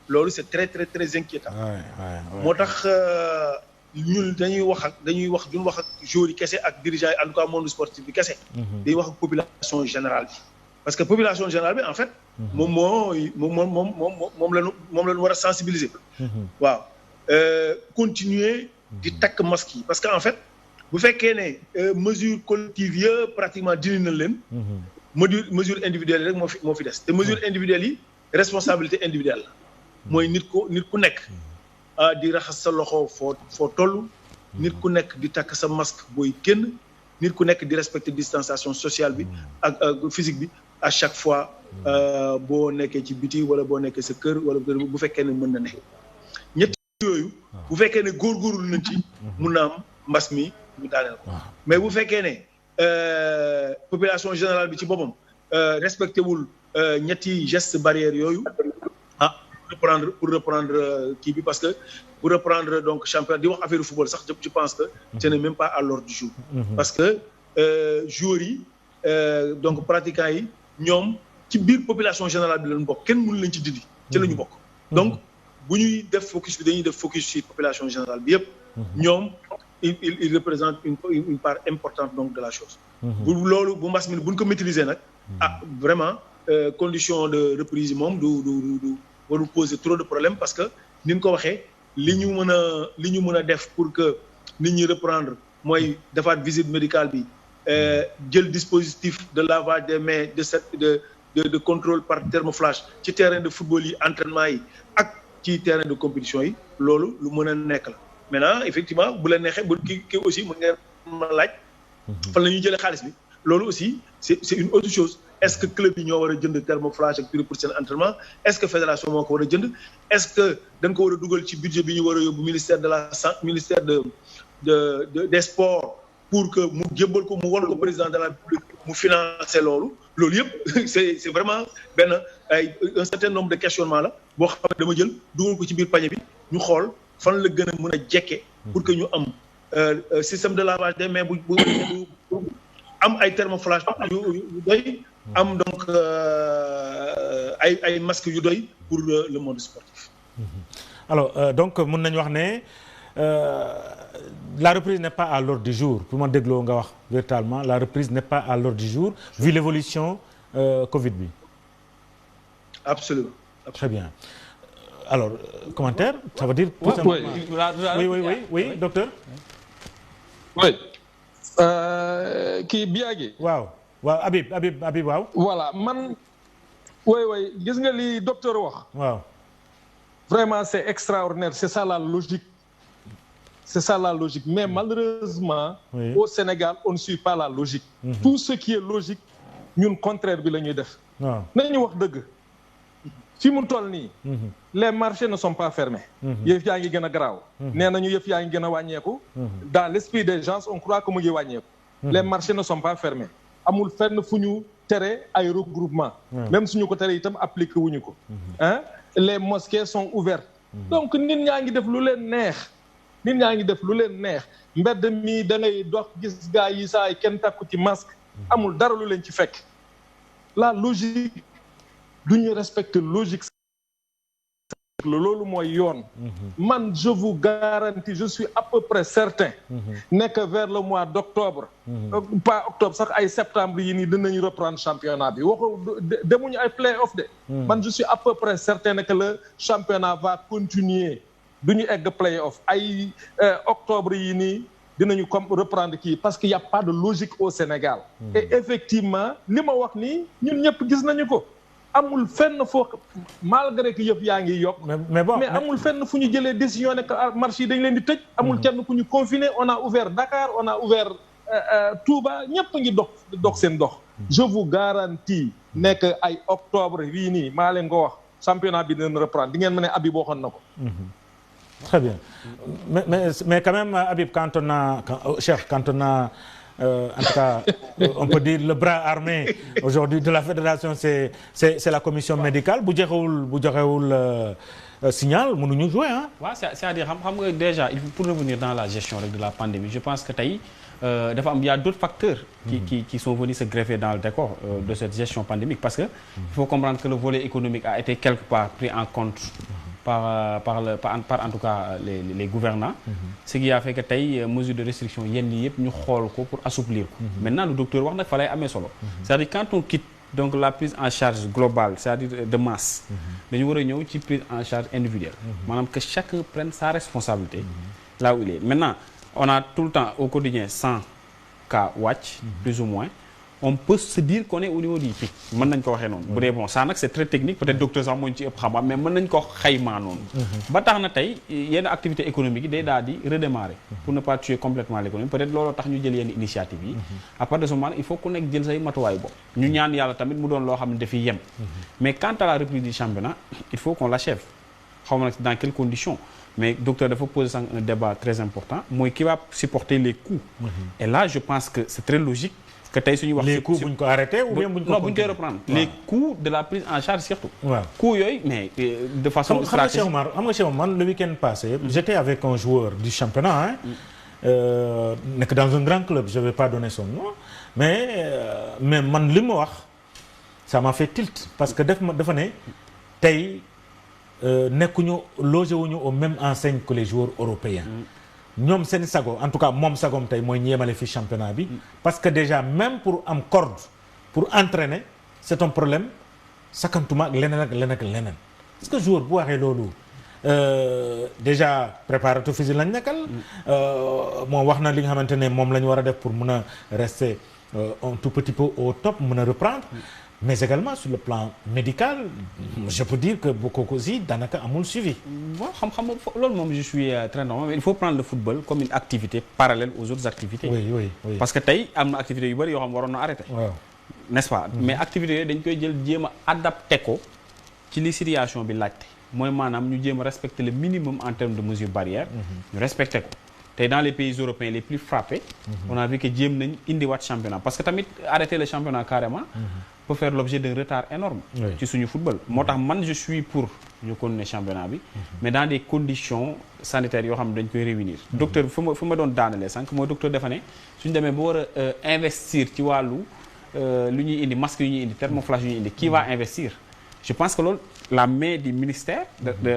Speaker 3: loolu c'est très très très inquiétant. moo tax ñun dañuy wax duñ wax ak joueurs yi kese ak dirigeants yi en tout cas monde sportif bi kese. dañuy wax ak population générale bi. parce que population générale bi en fait. moom lañu war a sensibiliser. waaw continuer di takk masque yi parce que en fait bu fekkee ne mesure collective yëpp pratiquement dindi nañ leen. mesure individuelle yi rek moo fi des te mesure individuelle yi responsabilité individuelle la. mooy nit ku nekk di raxas sa loxo foo toll. nit ku nekk di takk sa masque booy génn. nit ku nekk di respecter distanciation sociale bi ak physique bi à chaque fois boo nekkee ci biti wala boo nekkee sa kër wala bu fekkee ne mën na ne ñett yooyu bu fekkee ne góorgóorlu nañ ci mun na am mbas mi ñu daaneel ko mais bu fekkee ne population générale bi ci boppam respecté wul ñetti gestes barrières yooyu pour reprendre kii bi parce que pour reprendre donc championnat di wax affaire football sax je pense que ce n'est même pas à l'ordre du jour parce que joueurs yi donc pratiquants yi ñoom ci biir population générale bi lañu bokk kenn mënu leen ci dindi ci la ñu bokk donc bu ñuy def focus bi dañuy def focus sur population générale bi yëpp ñoom il représente une part importante donc de la chose bu loolu bu mbas mi bu ñu ko maîtriser nag vraiment condition de reprise yi moom du waru poser trop de problèmes parce que ni ñu ko waxee li ñu mën a def pour que nit ñi reprendre mooy defaat visite médicale bi jël dispositif de lavage des mains de contrôle par thermoflash ci terrain de football yi entraînement yi ak ci terrain de compétition yi loolu lu mën a nekk la maintenant effectivement bu la neexee bu kii aussi mën ngeen ma laaj fan la ñuy jëlee xaalis bi loolu aussi c'est une autre chose est-ce que club yi ñoo war a jënd thermoflash ak pour seen entraînement est-ce que fédération moo ko war a jënd est-ce que dañ ko war a dugal ci budget bi ñu war a yóbbu ministère de la santé ministère des sports pour que mu jébbal ko mu won ko président de la République mu financer loolu yëpp c'est vraiment un certain nombre de questionnements la boo xam ne dama jël dugal ko ci biir panier bi ñu xool fan la gën a mën a jekke pour que ñu am système de lavage des mains bu am ay thermoflash yu doy am donc ay masques yu doy pour le monde sportif.
Speaker 1: Alors donc mën nañu wax ne la reprise n'est pas à l'ordre du jour pour ma dégloo nga wax véritablement la reprise n'est pas à l'ordre du jour vu l'évolution Covid bi.
Speaker 3: Absolument.
Speaker 1: Très bien. Alors commentaire ça veut dire. Oui docteur.
Speaker 4: Oui. Kii Biagui.
Speaker 1: waaw Habib waaw.
Speaker 4: voilà man. oui gis nga li docteur wax.
Speaker 1: waaw.
Speaker 4: vraiment c'est extraordinaire c'est ça la logique. mais malheureusement. Au Sénégal on ne suit pas la logique. Tout ce qui est logique ñun contraire bi la ñuy def.
Speaker 1: waaw
Speaker 4: nañu wax dëgg. fi mu toll nii. les marchés ne sont pas fermés. yëf yaa ngi gën a garaaw. nee nañu yëf yaa ngi gën a wàññeeku. dans l'esprit des gens on croit que mu ngi wàññeeku. les marchés ne sont pas fermés. amul fenn fu ñu tere ay regroupement. même suñu ko tere itam appliqué wuñu ko. les mosquées sont ouvertes. donc nit ñaa ngi def lu leen neex. mbedd mi da ngay dox gis gaa yi saa yi kenn takku ci masque. amul dara lu leen ci fekk. la logique du ñu respecter logique. loolu mooy yoon. man je vous garantis je suis à peu près certain. nekk vers le mois d'octobre. pas octobre sax ay septembre yi nii dinañu reprendre championnat bi waxu demuñu ay play-off de. man je suis à peu près certain que le championnat va continuer duñu egg play-off ay octobre yi nii dinañu comme reprendre kii parce qu'il y a pas de logique au Sénégal. et effectivement li ma wax nii ñun ñëpp gis nañu ko. amul fenn foo malgré que yëpp yaa ngi yokk. mais amul fenn fu ñu jëlee décision ne que marché yi dañ leen di tëj. amul kenn ku ñu confiné on a ouvert Dakar on a ouvert Touba ñëpp ngi dox seen dox. je vous garantis nekk ay octobre bii nii maa leen ko wax championnat bi dinañ reprendre di ngeen mën a Habib waxoon na ko.
Speaker 1: très bien mais quand même Habib quand on a en tout cas on peut dire le bras armé aujourd'hui de la fédération c'est la commission médicale bu joxewul signal mënuñu jouer hein.
Speaker 2: waaw c'est-à-dire xam nga déjà il faut pour revenir dans la gestion rek de la pandémie je pense que tey dafa am y a d'autres facteurs qui sont venus se greffer dans le décor de cette gestion pandémique parce que il faut comprendre que le volet économique a été quelque part pris en compte par en tout cas les gouvernants. Ce qui a fait que tey mesure de restriction yenn yi yëpp ñu xool ko pour assouplir ko. Maintenant le docteur wax nag fa lay amee solo. C'est-à-dire quand on quitte donc la prise en charge globale c'est-à-dire de masse. dañu war a ñëw ci prise en charge individuelle. maanaam que chacun prenne sa responsabilité. là où il est maintenant on a tout le temps au quotidien 100 cas wàcc. plus ou moins. on peut se dire qu'on est au niveau du pic mën nañ ko waxee noonu bu dee bon ça nag c'est très technique peut-être docteur sax moo ñu ci ëpp xam-xam mais mën nañ ko xaymaa noonu ba tax na tey yenn activité économique yi day daal di redémarrer pour ne pas tuer complètement l'économie peut-être looloo tax ñu jël yenn initiative yi à partir de ce moment il faut ku nekk jël say matuwaay bopp ñu ñaan yàlla tamit mu doon loo xam ne dafiy yem mais quant à la reprise du championnat il faut qu'on l'achève xaw ma nag dans quelles conditions mais docteur dafa poser sànq un débat très important mooy qui va supporter les coûts et là je pense que c'est très logique que tey suñu wax
Speaker 1: les coûts bu ñu ko arrêté ou bien bu ñu ko
Speaker 2: koy reprendre les coûts de la prise en charge surtout
Speaker 1: waaw
Speaker 2: coûts yooyu mais de façon stratégique
Speaker 1: xam nga Cheikh Omar le week-end passé j'étais avec un joueur du championnat nekk dans un grand club je vais pas donner son nom mais man li ma wax ça m'a fait tilt parce que dafa ne tey nekkuñu logé wuñu aux mêmes enseignes que les joueurs européens ñoom seen sago en tout cas moom sagom tey mooy ñeemale fi championnat bi parce que déjà même pour am corde pour entraîner c'est un problème sakantuma ak leneen parce que joueur bu waxee loolu déjà préparateur physique lañ nekkal moom wax na li nga xamante ne moom la ñu war a def pour mën a rester un tout petit peu au top mën a reprendre mais également sur le plan médical je peux dire que beaucoup aussi daanaka amul suivi.
Speaker 2: bon xam-xam loolu moom je suis très normal mais il faut prendre le football comme une activité parallèle aux autres activités.
Speaker 1: oui.
Speaker 2: parce que tey am na activités yu bëri yoo xam waroon na arrêté. waaw n'est-ce pas. mais activités yooyu dañ koy jël jéem a adapté ko ci li situation bi laajte mooy maanaam ñu jéem a respecter le minimum en termes de mesures barrières. ñu respecté ko. tey dans les pays européens les plus frappés. on a vu que jéem nañ indiwaat championnat parce que tamit arrêter le championnat carrément. peut faire l'objet d'un retard énorme ci suñu football moo tax man je suis pour ñu continuer championnat bi mais dans des conditions sanitaires yoo xam ne dañ koy réunir docteur fu ma doon daanalee sànq mooy docteur dafa ne suñu demee ba war a investir ci wàllu lu ñuy indi masque yu ñuy indi thermoflash yu ñuy indi qui va investir je pense que loolu la main du ministère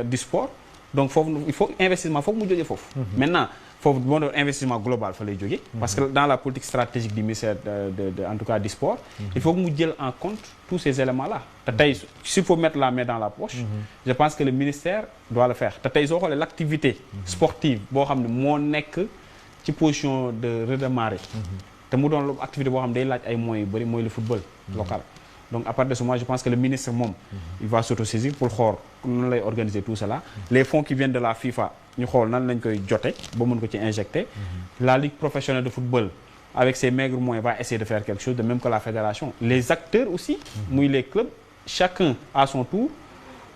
Speaker 2: du sport donc foofu il faut investissement foofu mu jógee foofu maintenant foofu moo doon investissement global fa lay jógee parce que dans la politique stratégique du ministère de en tout cas du sport il faut que mu jël en compte tous ces éléments là te tey s'il faut mettre la main dans la poche je pense que le ministère doit le faire te tey soo xoolee l'activité sportive boo xam ne moo nekk ci position de redémarrer te mu doon activité boo xam ne day laaj ay moyens yu bëri mooy le football local donc à partir de ce moment je pense que le ministre moom il va s'autosaisir pour xool nan lay organiser tout cela les fonds qui viennent de la FIFA ñu xool nan lañ koy jote ba mën ko ci injecter la ligue professionnelle de football avec ses maigres moyens va essayer de faire quelque chose de même que la fédération les acteurs aussi muy les clubs chacun à son tour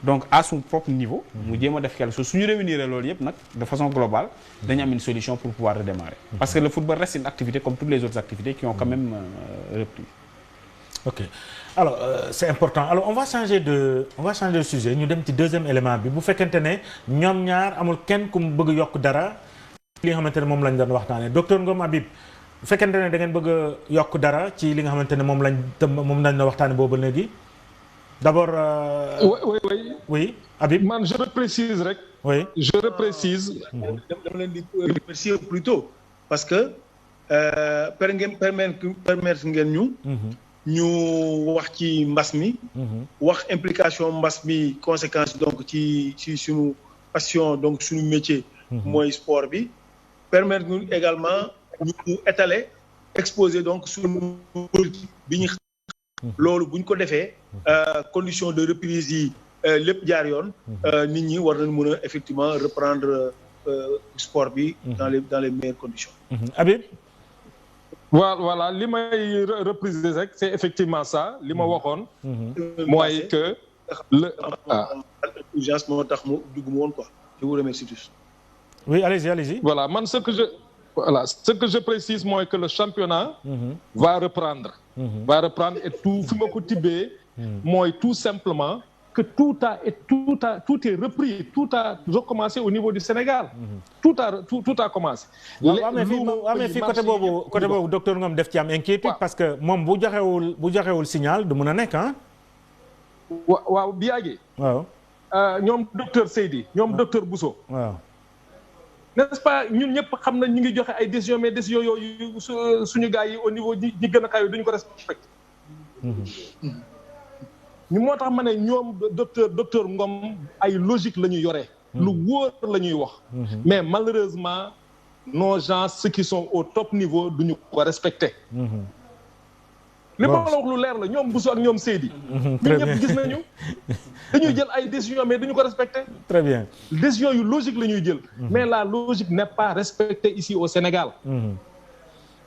Speaker 2: donc à son propre niveau mu jéem a def quelque chose suñu réunir loolu yëpp nag de façon globale dañu am une solution pour pouvoir redémarrer parce que le football reste une activité comme toutes les autres activités qui ont quand même repris.
Speaker 1: Ok alors c'est important alors on va changer de sujet ñu dem ci deuxième élément bi bu fekkente ne ñoom ñaar amul kenn ku mu bëgg yokk dara li nga xamante ne moom lañ doon waxtaanee docteur Ngom Habib bu fekkente ne da ngeen bëgg a yokk dara ci li nga xamante ne moom lañ doon waxtaanee boobu léegi d'abord. oui Habib.
Speaker 4: man je reprécise rek.
Speaker 1: oui
Speaker 4: je reprécise.
Speaker 3: dama leen di remercier plutôt parce que permettre ngeen ñu wax ci mbas mi. wax implication mbas mi conséquence donc ci suñu passion donc suñu métier. mooy sport bi. permettre ñu également ñu étaler exposer donc suñu politique bi ñu. loolu bu ñu ko defee. condition de reprise yi lépp jaar yoon. nit ñi war nañu mën a effectivement reprendre sport bi. dans les meilleures conditions.
Speaker 1: Habib.
Speaker 4: voilà li may repriser rek c'est effectivement ça li ma waxoon. mooy que
Speaker 3: urgence moo tax mu dugg mu woon quoi. je vous remercie tous.
Speaker 1: oui allez-y.
Speaker 4: voilà man ce que je précise mooy que le championnat. va reprendre. et tout fi ma ko tibbee. mooy tout simplement que tout est repris tout a recommencé au niveau du Sénégal. tout a commencé.
Speaker 1: waaw mais fii côté boobu docteur Ngom def ci am inquiétude parce que moom bu joxewul signal du mun a nekk ah.
Speaker 4: waaw bi yàggee.
Speaker 1: waaw.
Speaker 4: ñoom docteur Seydi ñoom docteur Bousso.
Speaker 1: waaw.
Speaker 4: n'est-ce pas ñun ñëpp xam nañ ñu ngi joxe ay décisions mais décisions yooyu suñu gars yi au niveau ñi gën a kaw duñu ko respecté. ñu moo tax ma ne ñoom docteur Ngom ay logique la ñu yore. lu wóor la ñuy wax. mais malheureusement nos gens ceux qui sont au top niveau duñu ko respecté. li ma la wax lu leer la ñoom Bousso ak ñoom Seydi. ñun ñëpp gis nañu. dañuy jël ay décisions mais duñu ko respecté.
Speaker 1: très bien
Speaker 4: décisions yu logique la ñuy jël. mais la logique n'est pas respectée ici au Sénégal.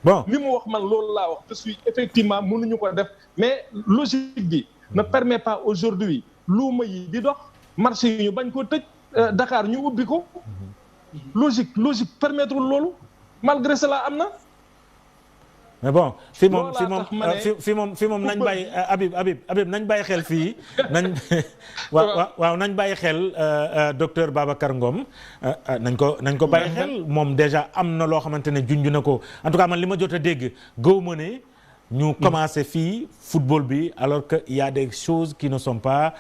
Speaker 1: bon
Speaker 4: li mu wax man loolu laa wax je suis effectivement mënuñu ko def mais logique bi ne permet pas aujourd'hui luuma yi di dox marché yi ñu bañ ko tëj Dakar ñu ubbi ko. logique permettre loolu malgré cela am na.
Speaker 1: mais bon fii moom nañ bàyyi Habib nañ bàyyi xel fii waaw nañ bàyyi xel docteur Babacar Ngom nañ ko bàyyi xel moom déjà am na loo xamante ne junj na ko en tout cas man li ma jot a dégg gëw ma ne ñu commencé fii football bi alors que il y a des choses qui ne sont pas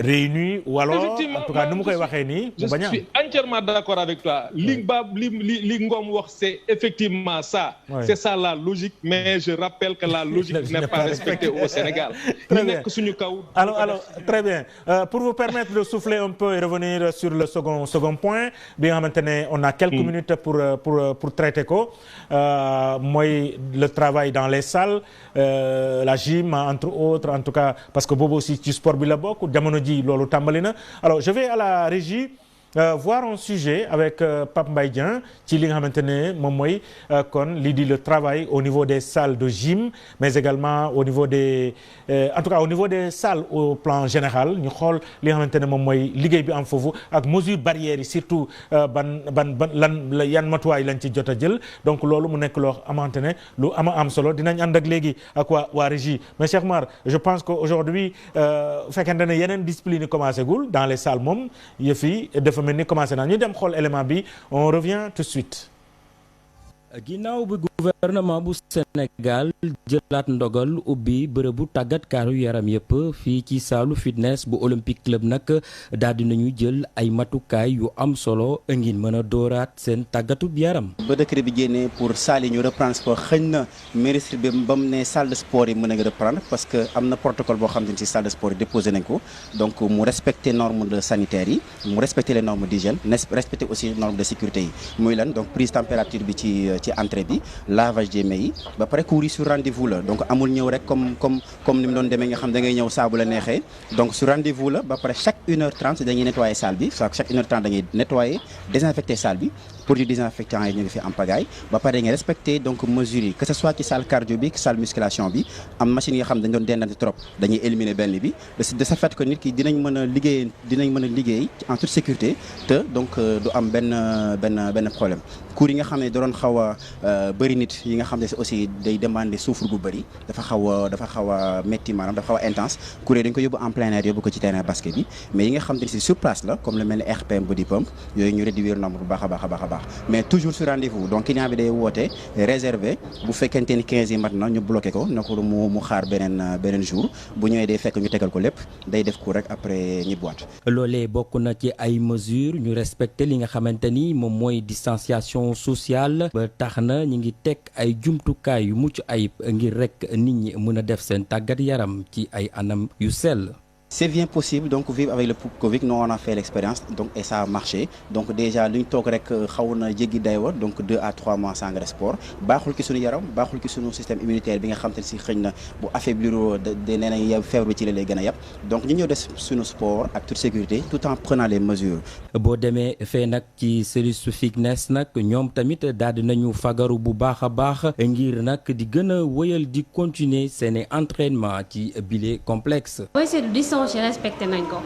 Speaker 1: réunis ou alors en tout cas ni mu koy waxee nii mu bañ a.
Speaker 4: Je suis entièrement d'accord avec toi li Ngom wax c'est effectivement ça. Oui. C'est ça la logique mais je rappelle que la logique n'est pas respectée au Sénégal.
Speaker 1: Très bien alors très bien pour vous permettre de souffler un peu et revenir sur le second point bi nga xamante ne on a quelques minutes pour traiter ko mooy le travail dans les salles la gym entre autres en tout cas parce que boobu aussi ci sport bi la bokk. jamono ji loolu tàmbali na alors je vais à la régie voir un sujet avec Pape Mbaye Dieng ci li nga xamante ne moom mooy kon lii di le travail au niveau des salles de gym mais également au niveau des en tout cas au niveau des salles au plan général ñu xool li nga xamante ne moom mooy liggéey bi am foofu ak mesures barrières yi surtout yan matuwaay lañ ci jot a jël donc loolu mu nekk loo xamante ne lu am solo dinañ ànd ak léegi ak waa régie mais Cheikh Mar je pense que aujourd'hui fekkente ne yeneen discipline yi commencé gul dans les salles moom yëf yi dafa mel ni commencé naa ñu dem xool élément bi on revient tout de suite.
Speaker 5: ginnaaw bi gouvernement bu Sénégal jëlaat ndogal ubbi bërëbu tàggatkaaru yaram yëpp fii ci saalu fitness bu Olympique Club nag daal di nañu jël ay matukaay yu am solo ngir mën a dooraat seen tàggatu yaram.
Speaker 6: ba décret bi génnee pour salle yi ñu reprendre sport xëñ na ministre bi ba mu ne salle de sport yi mën a reprendre parce que am na protocole boo xam ne ci salle de sport yi déposé nañ ko donc mu respecter normes de sanitaires yi mu respecter les normes d'hygiène respecter aussi normes de sécurité yi muy lan donc prise température bi ci entrée bi lavage des mains yi ba pare cours yi sur rendez-vous la donc amul ñëw rek comme ni mu doon demee nga xam da ngay ñëw saa bu la neexee donc sur rendez-vous la ba pare chaque 1h30 dañuy nettoyer salle bi chaque 1h30 dañuy nettoyer désinfecter salle bi produits désinfectants yi ñu ngi fi en pagaille ba pare nga respecté donc mesures yi que ce soit ci salle cardio bi salle musculation bi am machine yoo xam dañ doon dendante trop dañuy éliminer benn bi de ce fait que nit ki dinañ mën a liggéey en toute sécurité te donc du am benn problème cours yi nga xam ne da doon xaw a bëri nit yi nga xam ne aussi day demander souffle gu bëri dafa xaw a métti maanaam dafa xaw a intense cours yi dañ ko yóbbu en plein air yóbbu ko ci terrain basket bi mais yi nga xam ne si sur place la comme lu mel ni RPM body pump yooyu ñu réduire nombre bu baax a baax mais toujours sur rendez-vous donc client bi day woote réservé bu fekkente ni 15 yi mat na ñu bloqué ko na ko mu xaar beneen jour bu ñëwee day fekk ñu tegal ko lépp day def cours rek après ñibbiwaat.
Speaker 5: loolee bokk na ci ay mesures ñu respecté li nga xamante ni moom mooy distanciation sociale ba tax na ñu ngi teg ay jumtukaay yu mucc ayib ngir rek nit ñi mën a def seen tàggat yaram ci ay anam yu sell.
Speaker 6: C'est bien possible donc vivre avec le Covid nous on a fait l'expérience donc et ça a marché donc déjà lu ñu toog rek xaw na jéggi daywa donc 2 à 3 mois sans sport baaxul ci suñu yaram baaxul ci suñu système immunitaire bi nga xam te ne si xëñ na bu affaiblir de nee nañ feebar bi ci la lay gën a yàpp donc ñu ñëw def suñu sport ak toute sécurité tout en prenant les mesures.
Speaker 5: boo demee fee nag ci service fitness nag ñoom tamit daal di nañu fagaru bu baax a baax ngir nag di gën a wëyal di continuer seeni entraînement ci bile complexe.
Speaker 7: ci respecté nañ ko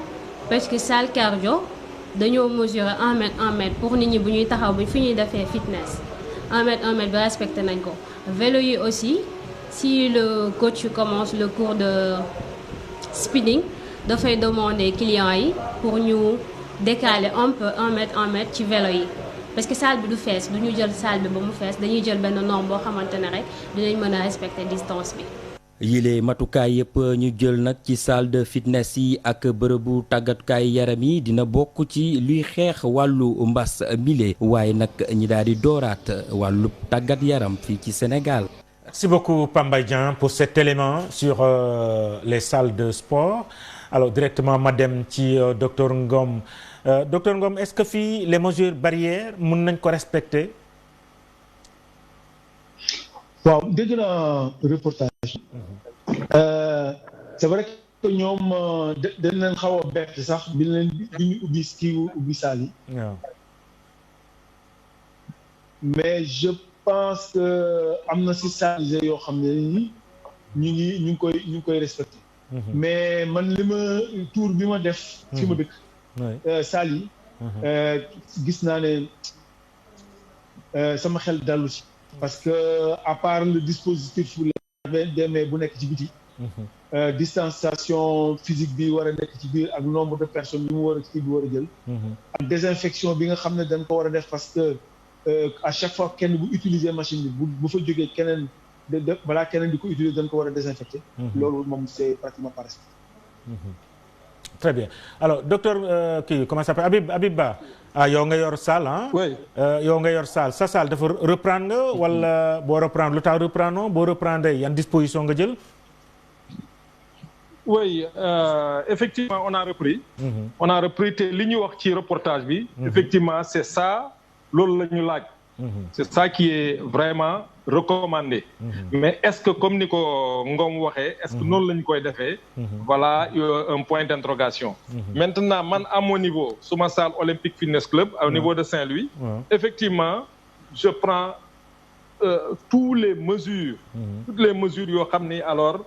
Speaker 7: parce que salle cardio dañoo mesurer 1 mètre pour nit ñi bu ñuy taxaw bi fi ñuy defee fitness 1 mètre bi respecté nañ ko vélo yi aussi si le coach commence le cours de spinning dafay demander clients yi pour ñu décaler un peu 1 mètre ci vélo yi parce que salle bi du fees du ñu jël salle bi ba mu fees dañuy jël benn norme boo xamante ne rek dinañ mën a respecter distance bi.
Speaker 5: yile matukaay yëpp ñu jël nag ci salle de fitness yi ak bërëbu tàggatukaay yaram yi dina bokk ci luy xeex wàllu mbas bile waaye nag ñi daal di dooraat wàllu tàggat yaram fii ci Sénégal.
Speaker 1: Merci beaucoup Pambay Dieng pour cet élément sur les salles de sport. Alors directement ma dem ci docteur Ngom docteur Ngom est-ce que fii les mesures barrières mën nañ ko respecter?
Speaker 3: waaw dégg naa reportage c'est vrai que ñoom dañ leen xaw a bett sax bi ñu ubbi ubbi saal yi mais je pense que am na si saal yoo xam ne ni ñu ngi koy respecté mais man li ma tour bi ma def fi ma dëkk saal yi gis naa ne sama xel dallu si parce que à part le dispositif demee bu nekk ci biti distanciation physique bi war a nekk ci biir ak nombre de personnes yi mu war a jël ak désinfection bi nga xam ne dañ ko war a def parce que à chaque fois kenn bu utiliser machine bi bu fa jógee keneen balaa keneen di ko utiliser dañ ko war a désinfecter loolu moom c'est pratiquement pas respecté.
Speaker 1: Très bien alors docteur comment ça s'appelle Habib Ba yow nga yor salle ah.
Speaker 4: oui
Speaker 1: yow nga yor salle sa salle dafa reprendre nga wala boo reprendre lu tax reprendre boo reprendre yan disposition nga jël.
Speaker 4: oui effectivement on a repris. on a repris te li ñu wax ci reportage bi. effectivement c'est ça loolu la ñu laaj. c'est ça qui est vraiment recommandé. Mais est-ce que comme ni ko Ngom waxee est-ce que noonu la ñu koy defee. Voilà un point d'interrogation. Maintenant man à mon niveau suma salle Olympique Fitness Club au niveau de Saint-Louis. Effectivement je prends toutes les mesures yoo xam ni alors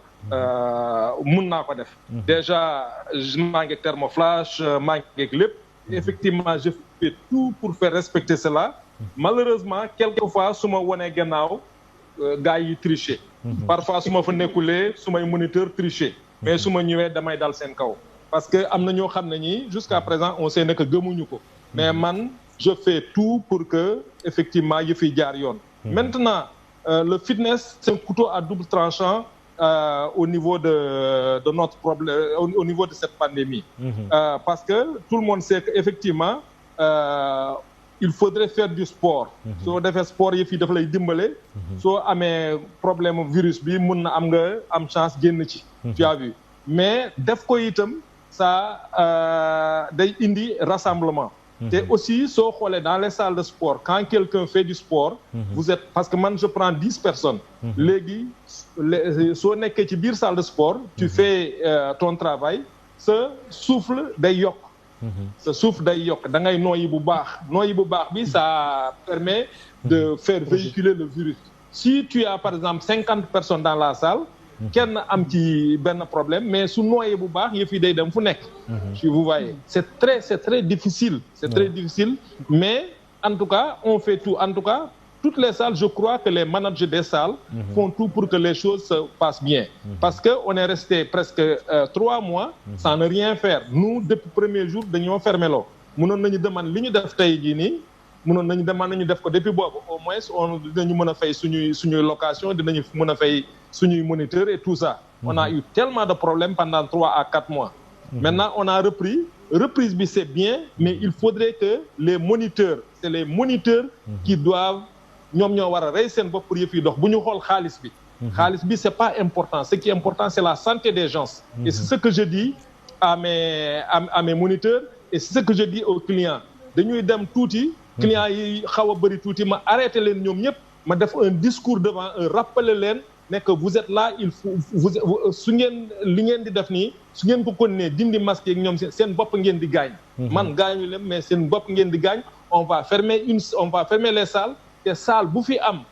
Speaker 4: mun naa ko def. Déjà maa ngi thermoflash maa ngi lépp. Effectivement je fais tout pour faire respecter cela. Malheureusement quelquefois su ma wonee gannaaw gars yi tricher. Parfois su ma fa nekkulee su may moniteur tricher. Mais su ma ñëwee damay dal seen kaw. Parce que am na ñoo xam ne ñi jusqu'à présent on sait ne que gëmuñu ko. Mais man je fais tout pour que effectivement yëf yi jaar yoon. Maintenant le fitness c'est un couteau à double tranchant au niveau de notre problème au niveau de cette pandémie. Parce que tout le monde sait que effectivement il faudrait faire du sport. soo defee sport yi fii dafa lay dimbale. soo amee problème virus bi mun na am chance génn ci. tu as vu mais def ko itam ça day indi rassemblement. te aussi soo xoolee dans les salles de sport quand quelqu'un fait du sport. vous êtes parce que man je prends 10 personnes. léegi soo nekkee ci biir salle de sport. tu fais ton travail. ce souffle day yokk. sa souffle day yokk da ngay nooyi bu baax bi ça permet de faire véhiculer le virus. Si tu as par exemple 50 personnes dans la salle kenn am ci benn problème mais su nooyee bu baax yëf yi day dem fu nekk. si vous voyez c'est très difficile. Très difficile mais en tout cas on fait tout en tout cas. Toutes les salles, je crois que les managers des salles font tout pour que les choses se passent bien. Parce qu'on est resté presque 3 mois sans ne rien faire. Nous, depuis le premier jour, nous avons fermé l'eau. Nous avons demandé ce que nous avons demandé depuis au moins, on a fait une location, on a fait une moniteur et tout ça. On a eu tellement de problèmes pendant 3 à 4 mois. Maintenant, on a repris. Reprise, c'est bien, mais il faudrait que les moniteurs, c'est les moniteurs qui doivent ñoom ñoo war a rey seen bopp pour yëf yi dox bu ñu xool xaalis bi c'est pas important ce qui est important c'est la santé des gens et c'est ce que je dis à mes moniteurs et c'est ce que je dis aux clients dañuy dem tuuti clients yi xaw a bëri tuuti ma arrêté leen ñoom ñëpp ma def un discours devant eux rappeler leen ne que vous êtes là il faut su ngeen li ngeen di def nii su ngeen ko continuer dindi masque yeeg ñoom seen bopp ngeen di gaañ man gaañu leen mais seen bopp ngeen di gaañ on va fermer les salles te salle bu fi am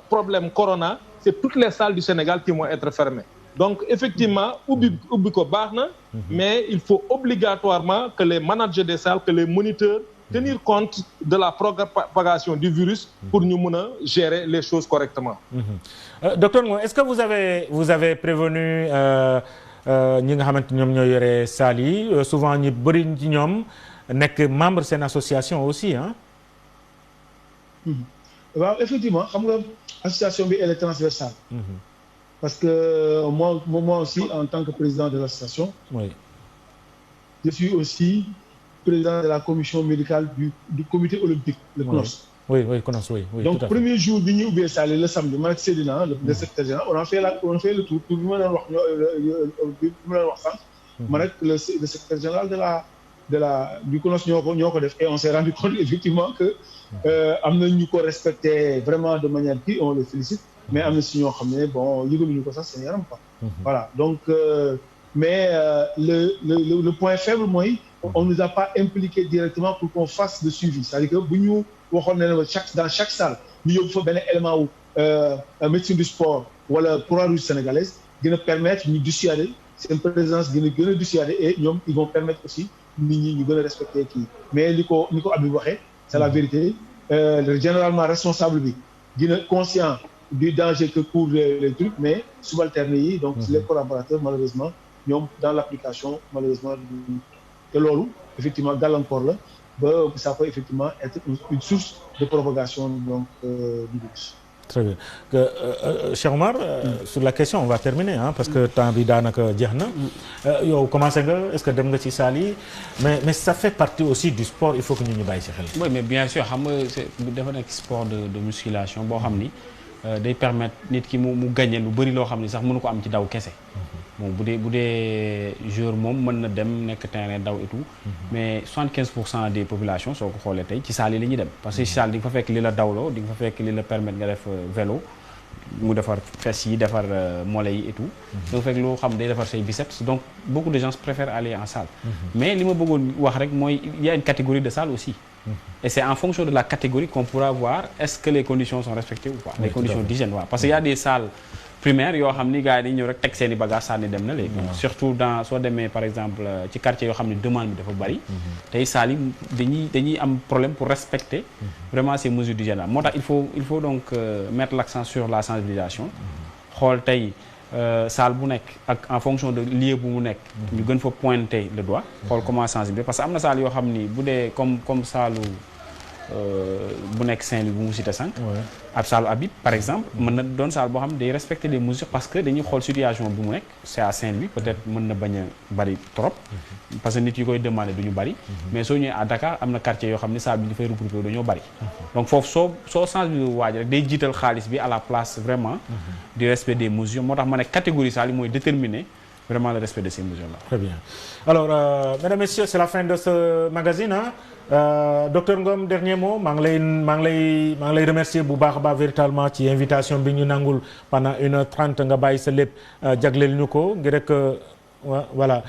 Speaker 4: problème corona c'est toutes les salles du Sénégal qui vont être fermées donc effectivement ubbi ko baax na mais il faut obligatoirement que les managers des salles que les moniteurs tenir compte de la propagation du virus pour ñu mën a gérer les choses correctement.
Speaker 1: Docteur Ngo, est-ce que vous avez prévenu ñi nga xamante ñoom ñoo yore salles yi souvent ñi bëri ci ñoom nekk membre seen association aussi hein?
Speaker 3: waaw effectivement xam nga association bi elle est transversale. Parce que moi aussi en tant que président de l'association.
Speaker 1: Oui.
Speaker 3: Je suis aussi président de la commission médicale du comité olympique le CNOS.
Speaker 1: Oui CNOS oui.
Speaker 3: Donc premier jour bi ñu ubbee salle le samedi man ak Seydina le secrétaire général on a fait le tour pour bi ma doon wax sànq. man ak le secrétaire général du CNOS ñoo ko def et on s'est rendu compte effectivement que am na ñu ko respecté vraiment de manière qui on les félicite mais am na si ñoo xam ne bon yëgaluñu ko sax seen yaram quoi. Voilà donc mais le point faible mooy on nous a pas impliqué directement pour qu'on fasse le suivi c'est-à-dire que bu ñu waxoon ne dans chaque salle ñu yóbbu fa benn élément wu médecine du sport wala Croix-Rouge sénégalaise dina permettre ñu dissuader seen présence dina gën a dissuader et ñoom ils vont permettre aussi nit ñi ñu gën a respecter kii mais ni ko Habib waxee c'est la vérité généralement responsable bi dina conscient du danger que courent les trucs mais subalternes yi donc les collaborateurs malheureusement ñoom dans l'application malheureusement te loolu effectivement gàllankoor la ba ça peut effectivement être une source de propagation donc du virus.
Speaker 1: Très bien Cheikh Omar sur la question on va terminer parce que temps bi daanaka jeex na yow commencé nga est-ce que dem nga ci salle yi mais ça fait partie aussi du sport il faut que ñu bàyyi ci xel.
Speaker 2: Oui mais bien sûr xam nga dafa nekk sport de musculation boo xam ni day permettre nit ki mu gagner lu bari loo xam ni sax mënu ko am ci daw kese. bon bu dee joueur moom mën na dem nekk terrain daw et tout mais 75% des populations soo ko xoolee tey ci salle yi la ñuy dem parce que ci salle di nga fa fekk li la dawloo di nga fa fekk li la permettre nga def vélo mu defar fesses yi defar mollets yi et tout da nga fekk loo xam day defar say biceps donc beaucoup de gens préfèrent aller en salle mais li ma bëggoon wax rek mooy il y a une catégorie de salles aussi et c'est en fonction de la catégorie qu'on pourra voir est-ce que les conditions sont respectées ou pas les conditions d'hygiène waaw parce que y a des salles primaire yoo xam ni gars yi dañu ñëw rek teg seen i bagages sànni dem na léegi surtout dans soo demee par exemple ci quartier yoo xam ne demande bi dafa bari tey saal yi dañuy am problème pour respecter vraiment ces mesures d'hygiène là moo tax il faut donc mettre l'accent sur la sensibilisation xool tey salle bu nekk ak en fonction de lieu bu mu nekk ñu gën fa pointer le doigt xool comment sensibiliser parce que am na salle yoo xam ni bu dee comme salle bu nekk Saint-Louis bu mu cité sànq ab salle Habib par exemple mën na doon salle boo xam ne day respecter les mesures parce que dañuy xool situation bi mu nekk c'est à Saint-Louis peut-être mën na bañ a bari trop parce que nit yi koy demander du ñu bari mais soo ñëwee à Dakar am na quartier yoo xam ne salle bi dafay regrouper dañoo bari donc foofu soo sensibiliser waaj rek day jiital xaalis bi à la place vraiment du respect des mesures moo tax ma ne catégorie salle yi mooy déterminer vraiment le respect de ces mesures-là.
Speaker 1: Très bien. Alors, mesdames, messieurs, c'est la fin de ce magazine. Docteur Ngom, dernier mot. maa ngi lay remercier bu baax a baax véritablement ci invitation bi ñu nangul pendant 1h30 nga bàyyi sa lépp jagleel ñu ko ngir rek voilà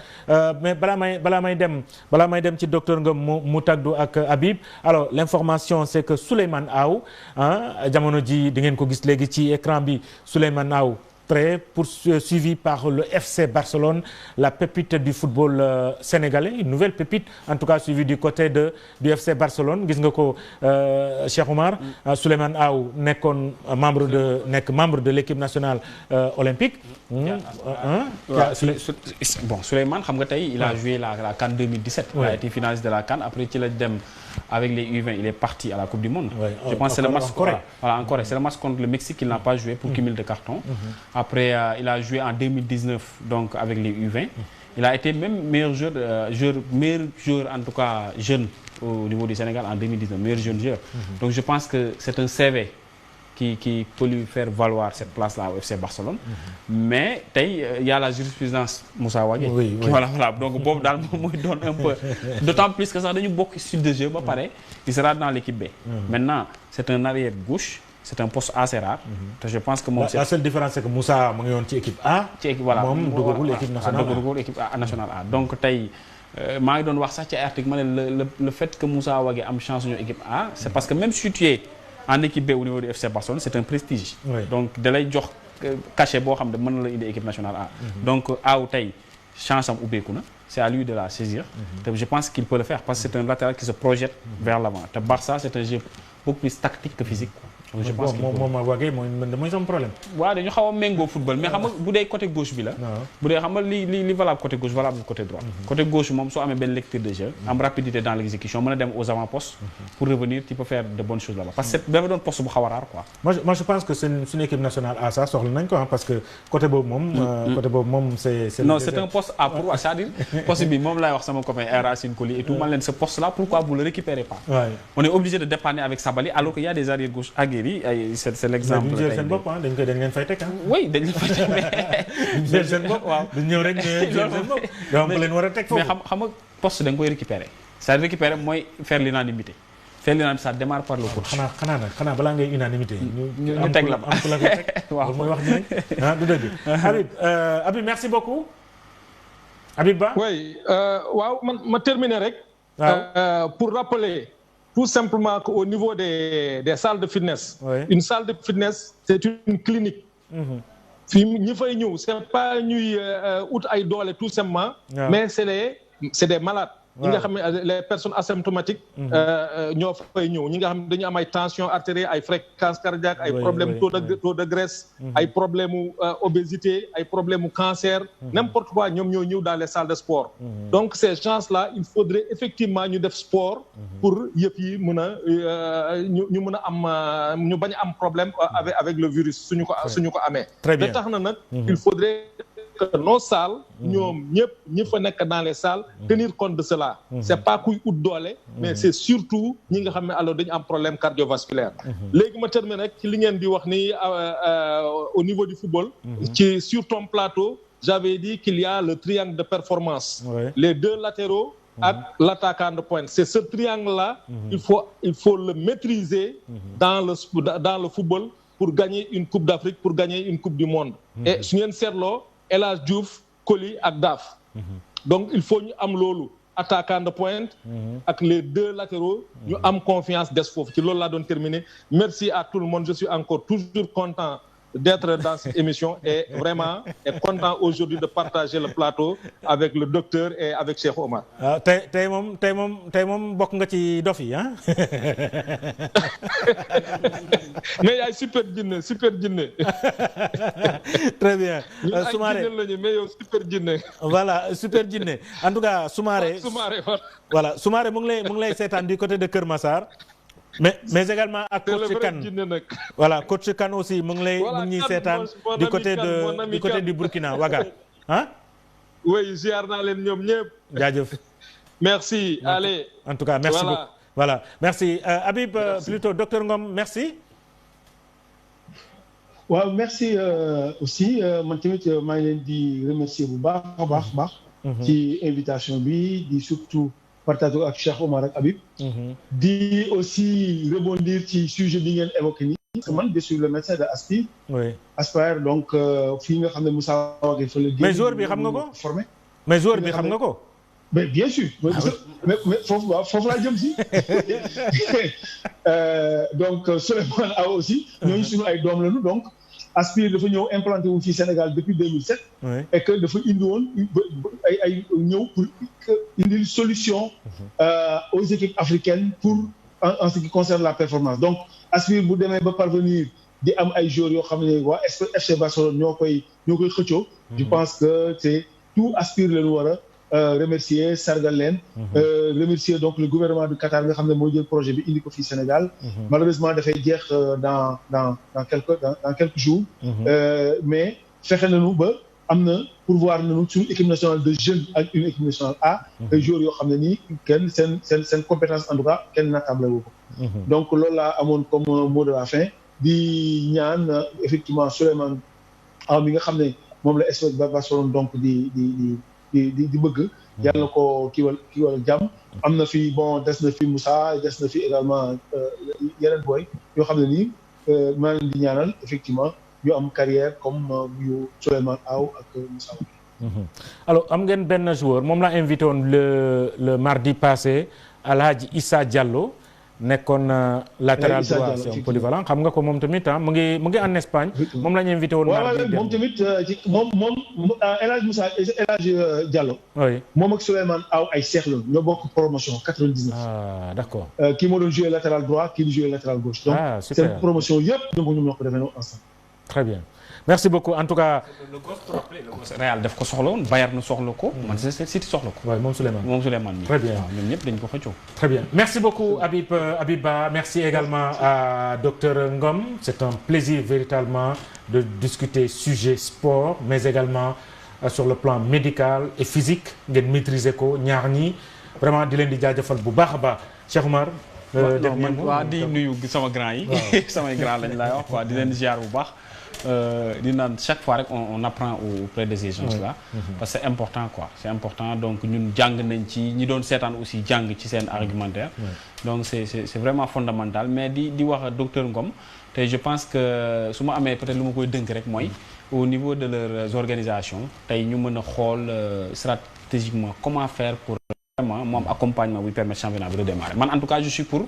Speaker 1: mais balaa may dem ci docteur Ngom mu tàggu ak Habib alors l'information c'est que Souleymane Aw jamono ji di ngeen ko gis léegi ci écran bi Souleymane Aw très poursuivi par le FC Barcelone, la pépite du football sénégalais, une nouvelle pépite, en tout cas suivie du côté du FC Barcelone. Gis nga ko Cheikh Oumar, Souleymane Aw nekkoon membre de l'équipe nationale olympique.
Speaker 2: Bon, Souleymane, xam nga tey il a joué la CAN 2017. Il a été finaliste de la CAN. Après ci la dem avec les U20, il est parti à la Coupe du Monde. Je pense que c'est le match en Corée. C'est le match contre le Mexique qu'il n'a pas joué pour cumul de cartons. Après, il a joué en 2019 donc avec les U20. Il a été même meilleur joueur en tout cas jeune au niveau du Sénégal en 2019, meilleur jeune joueur. Donc je pense que c'est un CV qui peut lui faire valoir cette place-là au FC Barcelone. Mais il y a la jurisprudence Moussa Wagué.
Speaker 1: Oui.
Speaker 2: Voilà. Donc boobu daal moom mooy doon un peu. D'autant plus que sax dañu bokk style de jeu ba pare. Il sera dans l'équipe B. Maintenant, c'est un arrière gauche. C'est un poste assez rare. te je pense que moom
Speaker 1: la seule différence c'est que Moussa mu ngi woon ci équipe A.
Speaker 2: ci équipe voilà
Speaker 1: moom duggagul équipe nationale
Speaker 2: duggagul équipe nationale A. donc tey maa ngi doon wax sax ci ay article ma ne le fait que Moussa Wagué am chance ñu équipe A. c'est parce que même si tu es en équipe B au niveau du FC Barcelone c'est un prestige. donc da lay jox cachet boo xam ne mën na la indi équipe nationale A. donc Aw tey chance am ubbeeku na. c'est à lui de la saisir. te je pense qu'il peut le faire parce que c'est un latéral qui se projette vers l'avant te Barça c'est un jeu beaucoup plus tactique que physique. donc je pense que
Speaker 1: moom Wagué mooy sama problème.
Speaker 2: waaw dañu xaw a méngoo football mais xam nga bu dee côté gauche bi la. bu dee xam nga li valable côté gauche valable côté droit. côté gauche moom soo amee benn lecture de jeu. am rapidité dans l'exécution mën a dem aux avant-postes. pour revenir tu peux faire de bonnes choses là-bas parce que dafa doon poste bu xaw a rare quoi.
Speaker 1: moi je pense que suñu équipe nationale A ça soxla nañ ko parce que côté boobu moom c'est
Speaker 2: non c'est un poste à pour c'est-à-dire poste bi moom laay wax sama copain Racine Coly et tout man leen ce poste là pourquoi vous le récupérez pas. on est obligé de dépanner avec Sabaly alors qu'il y a des arrières gauche aguerris c'est l'exemple
Speaker 1: dañu jël seen bopp dañ leen fay teg
Speaker 2: oui dañ leen fay teg
Speaker 1: mais jël seen bopp waaw dañ ñëw rek jël seen bopp yow leen war a teg foofu
Speaker 2: mais xam nga poste da nga koy récupérer c'est-à-dire récupérer mooy faire l'unanimité ça démarre par le coach.
Speaker 1: xanaa balaa ngay unanimité
Speaker 2: ñu teg la
Speaker 1: am ku la ko teg waaw mooy wax ji du dëgg Habib merci beaucoup Habib Ba
Speaker 4: oui waaw ma terminer rek pour rappeler tout simplement qu'au niveau des salles de fitness, une salle de fitness, c'est une clinique. Fii ñi fay ñëw c'est pas ñuy ut ay doole tout simplement, mais c'est des malades. ñi nga xam ne les personnes asymptomatiques ñoo fay ñëw ñi nga xam ne dañu am ay tension artérielle ay fréquence cardiaque ay problème taux de graisse ay problème mu obésité ay problème mu cancer n'importe quoi ñoom ñoo ñëw dans les salles de sport donc ces gens-là il faudrait effectivement ñu def sport pour yëpp yi mën a ñu mën a am ñu bañ a am problème avec le virus suñu ko amee da tax na nag il faudrait que nos salles ñoom ñëpp ñi fa nekk dans les salles tenir compte de cela c'est pas kuy ut doole mais c'est surtout ñi nga xam ne alors dañu am problème cardiovasculaire léegi ma terminer rek ci li ngeen di wax ni au niveau du football ci sur ton plateau j'avais dit qu'il y a le triangle de performance les deux latéraux ak l'attaquant de pointe c'est ce triangle là il faut le maîtriser dans le football pour gagner une coupe d'Afrique pour gagner une coupe du monde et su ngeen seetloo El Hadj Diouf Coly ak Daf donc il faut ñu am loolu attaquant de pointe ak les deux latéraux ñu am confiance des foofu ci loolu laa doon terminer merci à tout le monde je suis encore toujours content d'être dans cette émission et vraiment et content aujourd'hui de partager le plateau avec le docteur et avec Cheikh Omar.
Speaker 1: tey moom bokk nga ci dof yi ah.
Speaker 4: mais yaay super jinne.
Speaker 1: très bien.
Speaker 4: Soumaré ñun ay jinne lañu mais yow super jinne.
Speaker 1: voilà super jinne en tout cas Soumaré. voilà Soumaré mu ngi lay seetaan du côté de Kër Massar. mais également ak coach Kane voilà coach Kane aussi mu ngi ñuy seetaan du côté du Burkina Ouaga ah.
Speaker 4: oui ziar naa leen ñoom ñëpp.
Speaker 1: jaajëf.
Speaker 4: merci allez.
Speaker 1: en tout cas merci beaucoup voilà merci Habib plutôt docteur Ngom merci.
Speaker 3: waaw merci aussi man tamit maa ngi leen di remercier bu baax. ci invitation bi di surtout. partage ak Cheikh Omar ak Habib. di aussi rebondir ci sujet bi ngeen évoqué nii. parce que man je suis le médecin de Aspire.
Speaker 1: oui
Speaker 3: Aspire donc fii nga xam ne Moussa Wagué fa la.
Speaker 1: mais jour bi xam nga ko
Speaker 3: formé.
Speaker 1: mais joueur bi xam nga ko.
Speaker 3: mais bien sûr. mais foofu laa jëm si. donc Souleymane Aw aussi. ñooñu suñu ay doom lañu donc. Aspire dafa ñëw implanté wu fii Sénégal depuis 2007. Oui. Et que dafa indi woon ay ñëw pour indil solution aux équipes africaines pour en ce qui concerne la performance donc Aspire bu demee ba parvenir di am ay joueurs yoo xam ne waa FC Barcelone ñoo koy xëccoo. Je pense que c'est tout Aspire lañu war a remercier sargal leen. Remercier donc le gouvernement du Qatar nga xam ne moo jël projet bi indi ko fii Sénégal. Malheureusement dafay jeex dans quelques jours. Mais fexe nañu ba am na pourvoir nañu suñu équipe nationale de jeunes ak une équipe nationale A. ay joueurs yoo xam ne nii kenn seen compétence en tout cas kenn naatable wu ko. Donc loolu laa amoon comme mot de la fin di ñaan effectivement Souleymane Aw mi nga xam ne moom la FC Barcelone donc di bëgg. yàlla na ko kiiwal jàmm. am na fi des na fi Moussa des na fi également yeneen boy yoo xam ne nii maa leen di ñaanal effectivement ñu am carrière comme yu Souleymane Aw ak Moussa.
Speaker 1: alors am ngeen benn joueur moom la invité woon le mardi passé Alhaji Issa Diallo. nekkoon latéral droit c'est un polyvalent xam nga ko moom tamit mu ngi en Espagne. moom la ñu invité woon.
Speaker 3: waaw moom tamit moom El Hadj Moussa El Hadj Diallo.
Speaker 1: oui
Speaker 3: moom ak Souleymane Aw ay seex la ñoo bokk promotion 99.
Speaker 1: ah d'accord.
Speaker 3: kii moo doon joué latéral droit kii di joué latéral gauche. donc seen promotion yëpp ñoom ñoo ko defee ensemble.
Speaker 1: très bien merci beaucoup en tout cas.
Speaker 2: le gosse pour rappeler le gosse Real daf ko soxla woon Bayern soxla ko. Manchester City soxla ko.
Speaker 1: waaw moom Souleymane mi.
Speaker 2: très bien waaw ñoom ñëpp dañ ko xëccoo.
Speaker 1: très bien merci beaucoup Habib Ba merci également à docteur Ngom c'est un plaisir véritablement de discuter sujet sport mais également sur le plan médical et physique ngeen maîtriser ko ñaar ñi vraiment di leen di jaajëfal bu baax a baax Cheikh Oumar.
Speaker 2: waaw di nuyu sama grand yi. samay grand lañ laay wax quoi di leen ziar bu baax. di naan chaque fois rek on apprend auprès de ces gens-là. parce que c'est important quoi c'est important donc ñun jàng nañ ci ñi doon seetaan aussi jàng ci seen argumentaire. donc c'est vraiment fondamental mais di wax docteur Ngom te je pense que su ma amee peut-être lu ma koy dënk rek mooy au niveau de leurs organisations tey ñu mën a xool stratégiquement comment faire pour vraiment moom accompagnement buy permettre championnat bi redémarrer man en tout cas je suis pour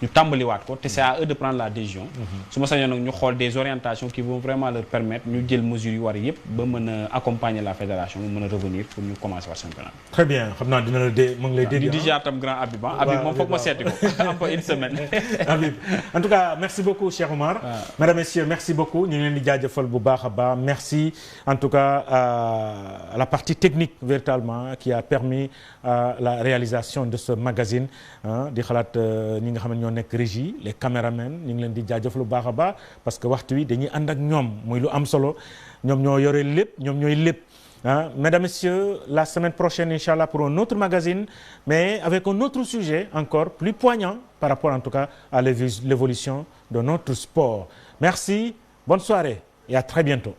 Speaker 2: ñu tàmbaliwaat ko te c'est à eux de prendre la décision su ma sañoon nag ñu xool des orientations qui vont vraiment leur permettre ñu jël mesures yu war yëpp ba mën a accompagner la fédération mu mën a revenir pour ñu commencer war championnat.
Speaker 1: très bien xam naa dina la dee mu ngi lay dégg.
Speaker 2: di jaar tam grand Habib moom foog ma seeti ko un peu une semaine.
Speaker 1: Habib en tout cas merci beaucoup Cheikh Oumar. Mesdames, Messieurs merci beaucoup ñu ngi leen di jaajëfal bu baax a baax merci en tout cas à la partie technique véritablement qui a permis la réalisation de ce magazine di xalaat ñi nga xam ne ñoo nekk régie les caméramens ñu ngi leen di jaajëfal bu baax a baax parce que waxtu wi dañuy ànd ak ñoom muy lu am solo ñoom ñoo yore lépp ñoom ñooy lépp mesdames, messieurs la semaine prochaine inchallah pour un autre magazine mais avec un autre sujet encore plus poignant par rapport en tout cas à l'évolution de notre sport merci bonne soirée et à très bientôt.